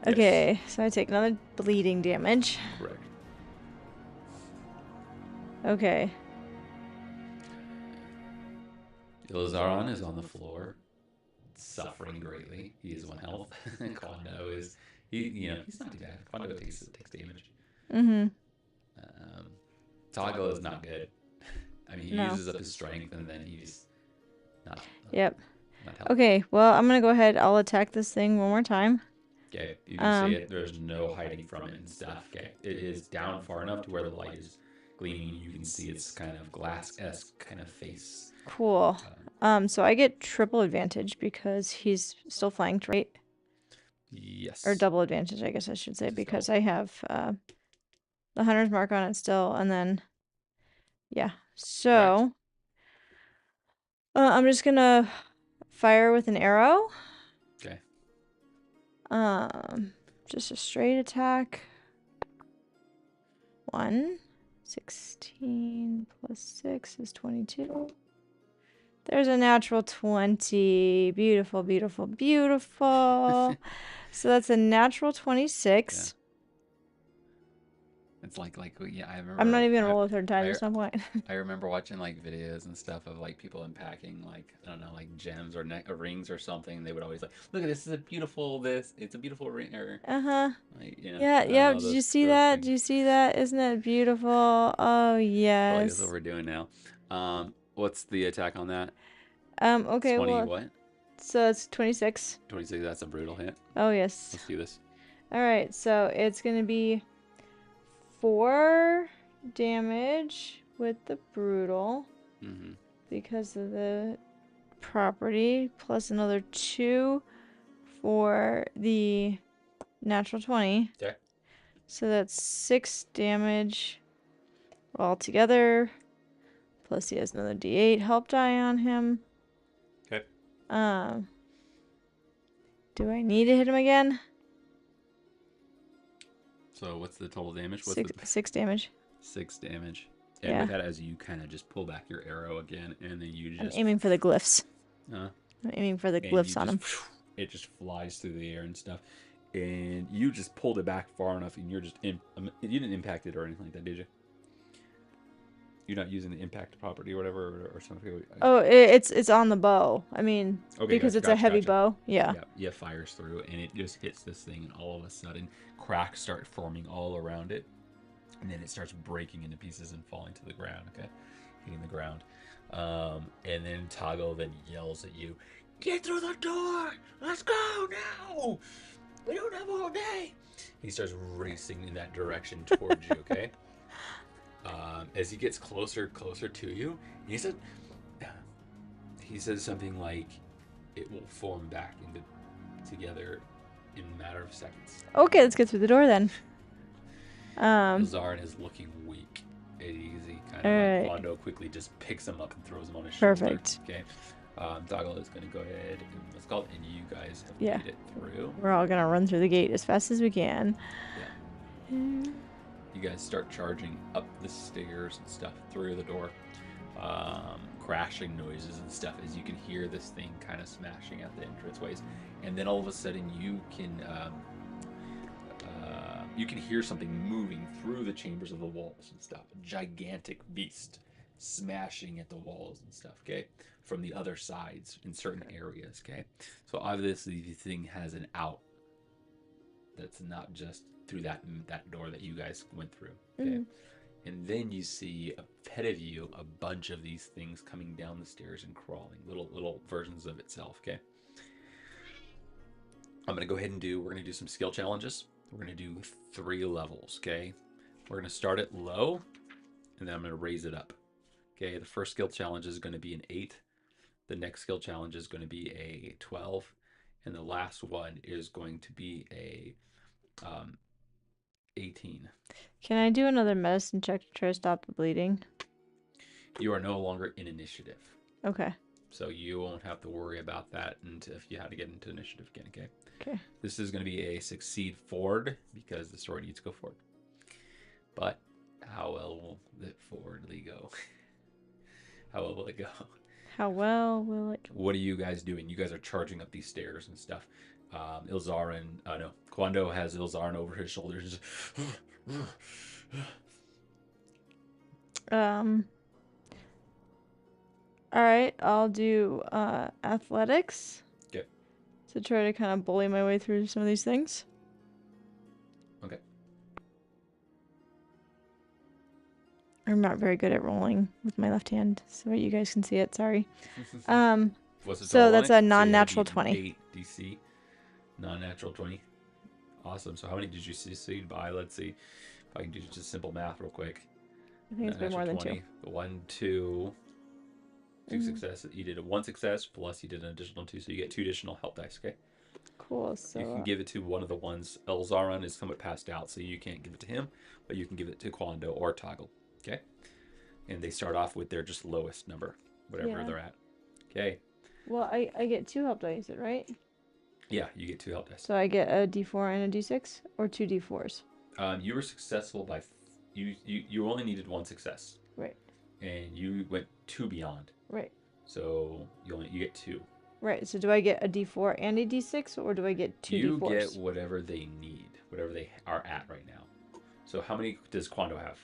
Okay, Yes. so I take another bleeding damage. Correct. Okay. Ilzryn is on the floor, suffering greatly. He is 1 health. Kwando is he's not too bad. Kwando takes damage. Mm-hmm. Toggle is not good. I mean, he uses up his strength and then he's not. Yep. Not helping. Okay, well, I'm gonna go ahead. I'll attack this thing one more time. Okay, you can see it. There's no hiding from it and stuff. Okay, it is down far enough to where the light is gleaming. You can see its kind of glass-esque kind of face. Cool. So I get triple advantage because he's still flanked, right? Yes. Or double advantage, I guess I should say, because I have the hunter's mark on it still, and then yeah. So I'm just gonna fire with an arrow. Okay. Just a straight attack. 1. 16 plus 6 is 22. There's a natural 20. Beautiful, beautiful, beautiful. So that's a natural 26. Yeah. It's like yeah, I remember. I'm not even gonna roll a third time. There's no point. I remember watching like videos and stuff of like people unpacking like I don't know like gems or rings or something. They would always like, look at this. It's a beautiful ring. Or like, Yeah. Did you see that? Did you see that? Isn't it beautiful? Oh yes. That's what we're doing now. What's the attack on that? Okay. 20 well, what? So it's 26. 26. That's a brutal hit. Oh yes. Let's do this. All right. So it's gonna be 4 damage with the brutal because of the property, plus another 2 for the natural 20. Okay. So that's 6 damage altogether. Plus he has another D8 help die on him. Okay. Do I need to hit him again? So what's the total damage? What's Six damage. 6 damage? And Yeah. with that, as you kind of just pull back your arrow again, and then you I'm just aiming for the glyphs. uh, I'm aiming for the and you glyphs on just him. it just flies through the air and stuff, and you just pulled it back far enough, and you're just you didn't impact it or anything like that, did you? You're not using the impact property or whatever or something. Oh, it's on the bow. I mean, Okay, because gotcha, it's a gotcha, heavy gotcha. bow. Yeah. Yeah, fires through, and it just hits this thing, and all of a sudden, cracks start forming all around it, and then it starts breaking into pieces and falling to the ground. Okay, hitting the ground, and then Toggle then yells at you, "Get through the door! Let's go now! We don't have all day." He starts racing in that direction towards you. Okay, as he gets closer to you, he said, he says something like, "It will form back into together in a matter of seconds." Okay, let's get through the door then. Ilzryn is looking weak. He kind of like Kwando quickly just picks him up and throws him on his shoulder. Perfect. Okay. Toggle is going to go ahead and let's call it, and you guys have made it through. We're all gonna run through the gate as fast as we can. Yeah. You guys start charging up the stairs and stuff through the door. Crashing noises and stuff as you can hear this thing kind of smashing at the entranceways, and then all of a sudden you can hear something moving through the chambers of the walls and stuff. A gigantic beast smashing at the walls and stuff. Okay, from the other sides in certain areas. Okay, so obviously the thing has an out. That's not just through that door that you guys went through. Okay. Mm-hmm. And then you see ahead of you a bunch of these things coming down the stairs and crawling, little versions of itself. Okay. I'm gonna go ahead and we're gonna do some skill challenges. We're gonna do 3 levels. Okay. We're gonna start it low, and then I'm gonna raise it up. Okay. The first skill challenge is gonna be an 8. The next skill challenge is gonna be a 12, and the last one is going to be a 18. Can I do another medicine check to try to stop the bleeding? You are no longer in initiative. Okay. So you won't have to worry about that until if you had to get into initiative again, okay? Okay. This is going to be a succeed forward because the story needs to go forward. But how well will it forwardly go? How well will it go? How well will it go? What are you guys doing? You guys are charging up these stairs and stuff. Kwando has Ilzryn over his shoulders. All right, I'll do athletics. Okay. To try to kind of bully my way through some of these things. Okay. I'm not very good at rolling with my left hand, so you guys can see it. Sorry. So that's a non-natural 20. 8 DC. Non-natural 20. Awesome. So how many did you succeed by? Let's see if I can do just simple math real quick. I think it's been more than 2. 1, 2 successes. You did a 1 success plus you did an additional 2, so you get 2 additional help dice. Okay. Cool. So you can give it to one of the ones. Ilzryn is somewhat passed out, so you can't give it to him, but you can give it to Kwando or Toggle. Okay. And they start off with their just lowest number, whatever they're at. Okay. Well, I get 2 help dice, right? Yeah, you get 2 help dice. So I get a D4 and a D6, or 2 D4s. You were successful by you only needed 1 success. Right. And you went 2 beyond. Right. So you get 2. Right. So do I get a D4 and a D6, or do I get 2 you D4s? You get whatever they need, whatever they are at right now. So how many does Kwando have?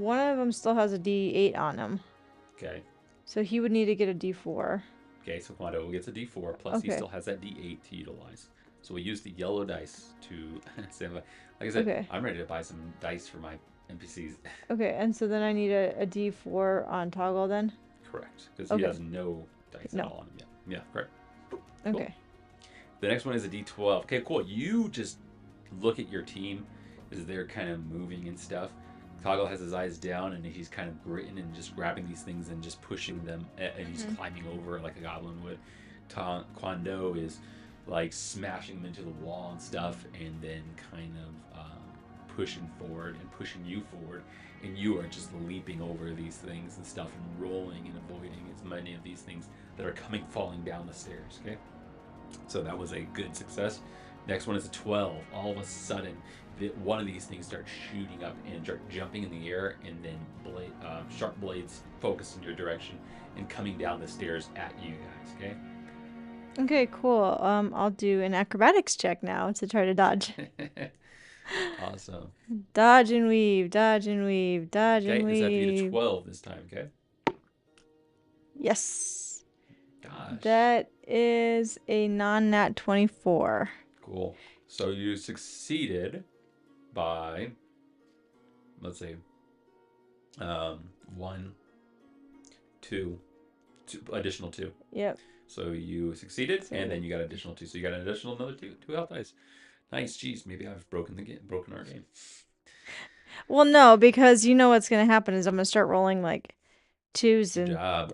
One of them still has a D8 on him. Okay. So he would need to get a D4. Okay, so Kwando gets a D4, plus he still has that D8 to utilize. So we use the yellow dice to... like I said, I'm ready to buy some dice for my NPCs. Okay, and so then I need a D4 on Toggle then? Correct, because he has no dice at all on him yet. Yeah, correct. Cool. Okay. The next one is a D12. Okay, cool. You just look at your team as they're kind of moving and stuff. Toggle has his eyes down, and he's kind of gritting and just grabbing these things and just pushing them, and he's climbing over like a goblin would. Kwando is like smashing them into the wall and stuff, and then kind of pushing forward and pushing you forward, and you are just leaping over these things and stuff and rolling and avoiding as many of these things that are falling down the stairs. Okay, so that was a good success. Next one is a 12. All of a sudden, one of these things starts shooting up and jumping in the air, and then sharp blades focus in your direction and coming down the stairs at you guys. Okay. Okay, cool. I'll do an acrobatics check now to try to dodge. Awesome. Dodge and weave, dodge and weave, dodge Okay, and this has to be the weave. 12 this time. Okay. Yes. Gosh. That is a non-nat 24. Cool. So you succeeded by, let's see, 1, 2, additional 2. Yep. So you succeeded, and then you got additional 2. So you got an additional another 2 health dice. Nice. Jeez, maybe I've broken our game. Well, no, because you know what's going to happen is I'm going to start rolling like 2s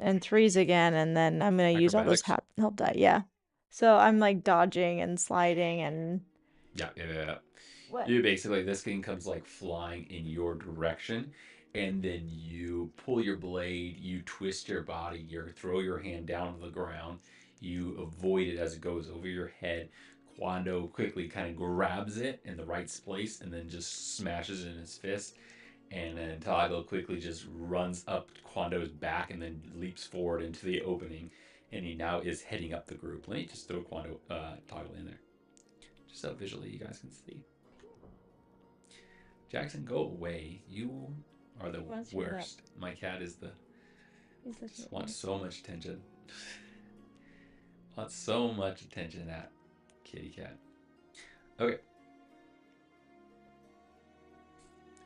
and 3s again, and then I'm going to use all those help die. Yeah. So I'm like dodging and sliding and... Yeah. What? You basically, this thing comes like flying in your direction, and then you pull your blade, you twist your body, you throw your hand down to the ground, you avoid it as it goes over your head. Kwando quickly kind of grabs it in the right place and then just smashes it in his fist. And then Toggle quickly just runs up Kwando's back and then leaps forward into the opening. And he now is heading up the group. Let me just throw Toggle in there. Just so visually you guys can see. Jackson, go away. You are the worst. My cat is the... Just wants so much attention. Wants so much attention, that kitty cat. Okay.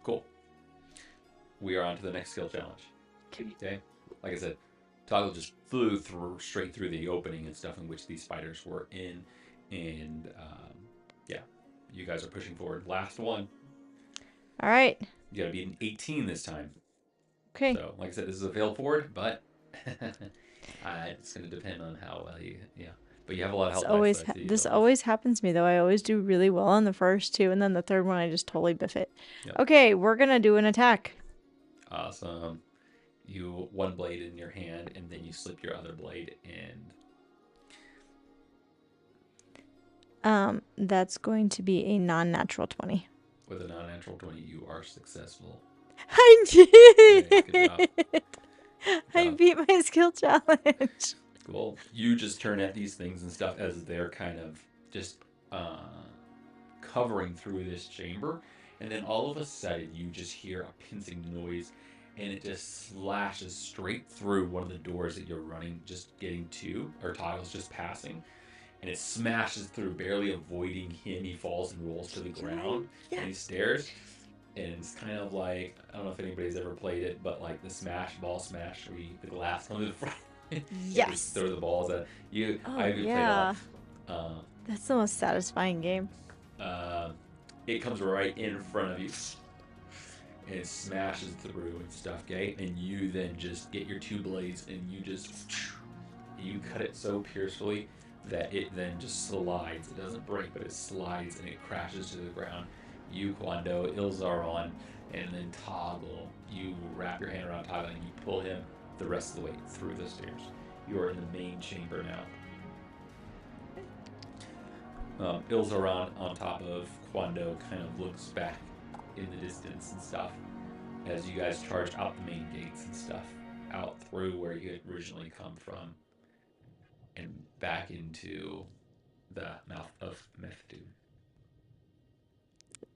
Cool. We are on to the next skill challenge. Okay. Like I said, Toggle just flew straight through the opening and stuff in which these spiders were in. And yeah, you guys are pushing forward. Last one. All right. You got to beat an 18 this time. Okay. So, like I said, this is a fail forward, but it's going to depend on how well you... Yeah. But you have a lot of health. This always happens to me, though. I always do really well on the first 2, and then the third one, I just totally biff it. Yep. Okay, we're going to do an attack. Awesome. You one blade in your hand, and then you slip your other blade in. That's going to be a non-natural 20. With a non-natural 20, you are successful. I did! Okay, good job. I beat my skill challenge. Cool. You just turn at these things and stuff as they're kind of just covering through this chamber, and then all of a sudden you just hear a pincing noise, and it just slashes straight through one of the doors that you're running, just getting to, or Toggle's just passing, and it smashes through, barely avoiding him. He falls and rolls to the ground, and he stares, and it's kind of like, I don't know if anybody's ever played it, but like the smash, ball smash, where the glass comes to the front. Yes. Just throw the balls at you. I've played a lot. That's the most satisfying game. It comes right in front of you, and it smashes through and stuff, okay? And you then just get your 2 blades, and you cut it so piercefully that it then just slides. It doesn't break, but it slides, and it crashes to the ground. You, Kwando, Ilzryn, and then Toggle. You wrap your hand around Toggle, and you pull him the rest of the way through the stairs. You are in the main chamber now. Ilzryn on top of Kwando kind of looks back in the distance and stuff as you guys charge out the main gates and stuff, out through where you had originally come from and back into the mouth of Meth Doom.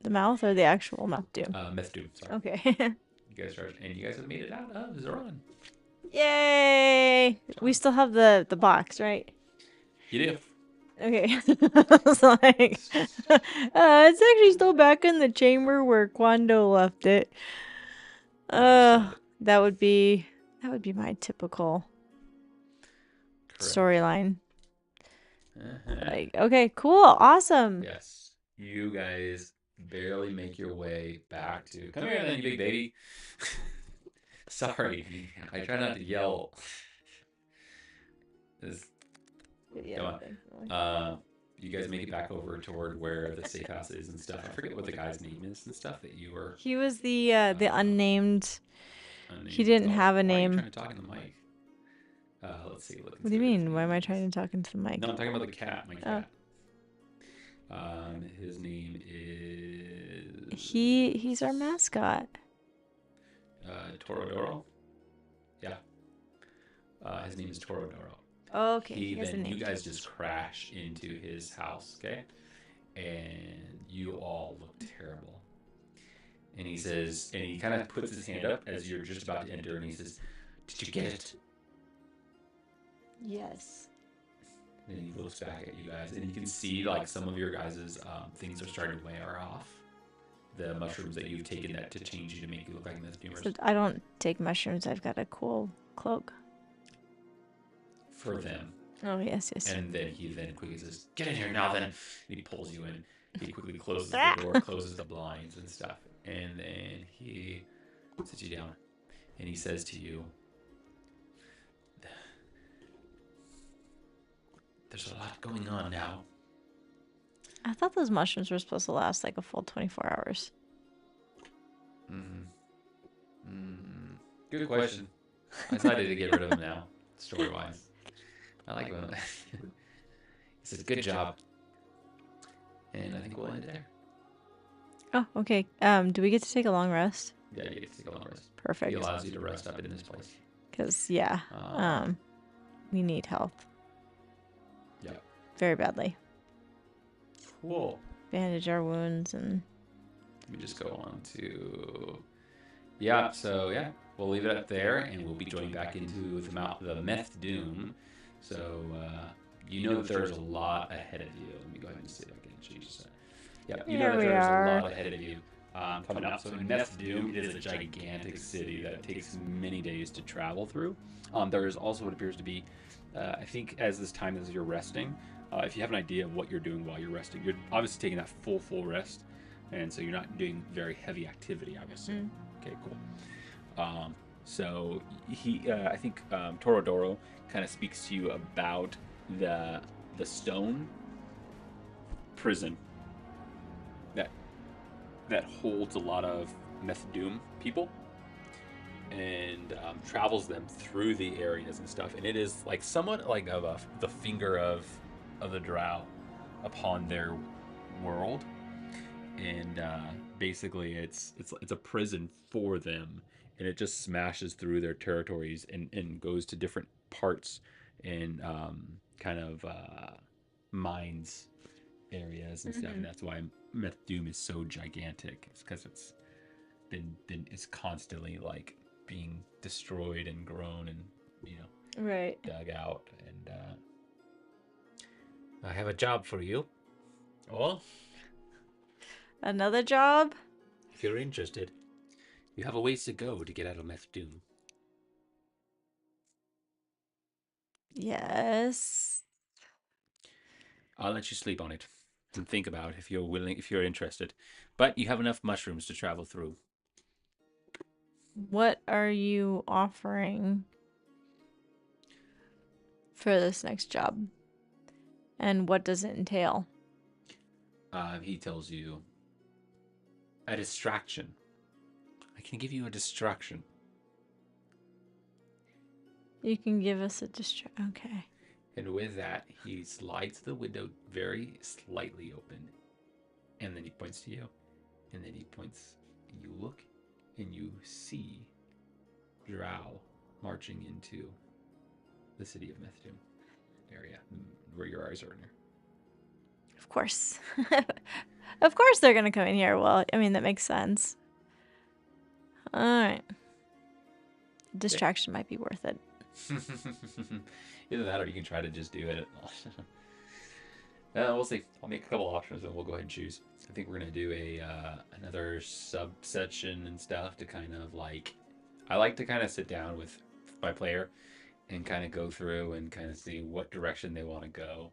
The mouth or the actual Meth Doom? Meth Doom, sorry. Okay. You guys charged, and you guys have made it out of Zorroan. Yay! We still have the box, right? You do. Okay. I was like, it's actually still back in the chamber where Kwando left it. That would be my typical storyline. Like, okay, cool, awesome. Yes, you guys barely make your way back to. Come here, then, you big baby. Sorry, I try not to yell. Come on. You guys make it back over toward where the safe house is and stuff. I forget what the guy's name is and stuff that you were. He was the unnamed. He didn't have a name. Why are you trying to talk in the mic? Let's see. What do you mean? Why am I trying to talk into the mic? No, I'm talking about the cat. My cat. His name is He's our mascot. Torodoro. Yeah. His name is Torodoro. Okay, he has a You name guys too. just crash into his house, okay? And you all look terrible. And he says, and he kind of puts his hand up as you're just about to enter, and he says, "Did you get it?" Yes. And he looks back at you guys, and you can see like some of your guys' things are starting to wear off. The mushrooms that you've taken that to change you to make you look like myth So doomers. I don't take mushrooms. I've got a cool cloak. For them. Oh yes, yes. And then he quickly says, "Get in here now then." And he pulls you in. He quickly closes the Ah! door, closes the blinds and stuff. And then he sits you down. And he says to you, "There's a lot going on now." I thought those mushrooms were supposed to last like a full 24 hours. Good question. I decided to get rid of him now, story-wise. I like him. He says, "Good job." And I think we'll end it there. Oh, okay. Do we get to take a long rest? Yeah, you get to take a long rest. Perfect. He allows you to rest up in this place. Because yeah, we need health. Yeah. Very badly. Cool. Bandage our wounds and. Let me just go on to. Yeah. So yeah, we'll leave it up there, and we'll be joining back into the Meth Doom. So you know that there's a lot ahead of you. Let me go ahead and see if I can change this. Yeah, you know that there's a lot ahead of you coming up. So in Meth Doom, it is a gigantic city that takes many days to travel through. There is also what appears to be, I think, as this time as you're resting, if you have an idea of what you're doing while you're resting, you're obviously taking that full rest, and so you're not doing very heavy activity, obviously. Okay, cool. So I think Torodoro kind of speaks to you about the stone prison that holds a lot of Meth Doom people and travels them through the areas and stuff. And it is like somewhat like the finger of the Drow upon their world. And basically, it's a prison for them, and it just smashes through their territories and goes to different parts and kind of mines areas and stuff. And that's why Meth Doom is so gigantic. It's because it's it's constantly like being destroyed and grown and Right. dug out. And I have a job for you. Well, Another job? if you're interested, you have a ways to go to get out of Meth Doom. Yes. I'll let you sleep on it and think about if you're interested. But you have enough mushrooms to travel through. What are you offering for this next job? And what does it entail? He tells you a distraction. I can give you a distraction. You can give us a Okay. And with that, he slides the window very slightly open. And then he points to you. And then he points, and you look, and you see Drow marching into the city of Methdoom area, where your eyes are near. Of course. Of course they're going to come in here. Well, I mean, that makes sense. All right. Distraction might be worth it. Either that or you can try to just do it. We'll see. I'll make a couple options and we'll go ahead and choose. I think we're going to do another subsection and stuff to kind of like... I like to kind of sit down with my player and kind of go through and kind of see what direction they want to go,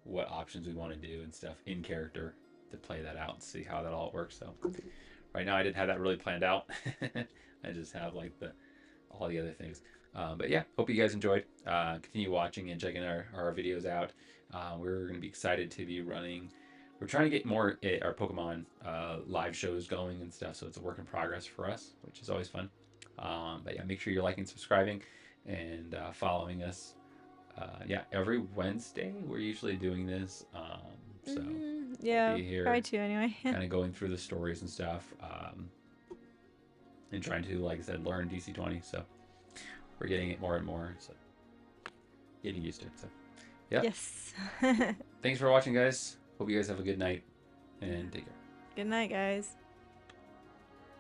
what options we want to do and stuff in character to play that out and see how that all works. So right now I didn't have that really planned out. I just have like all the other things. But yeah, hope you guys enjoyed. Continue watching and checking our videos out. We're going to be excited to be running. We're trying to get more our Pokemon live shows going and stuff, so it's a work in progress for us, which is always fun. But yeah, make sure you're liking, subscribing, and following us. Yeah, every Wednesday we're usually doing this. So Yeah, be try here, to anyway. kind of going through the stories and stuff, and trying to, like I said, learn DC-20. So we're getting it more and more. So getting used to it. So yeah. Yes. Thanks for watching, guys. Hope you guys have a good night and take care. Good night, guys.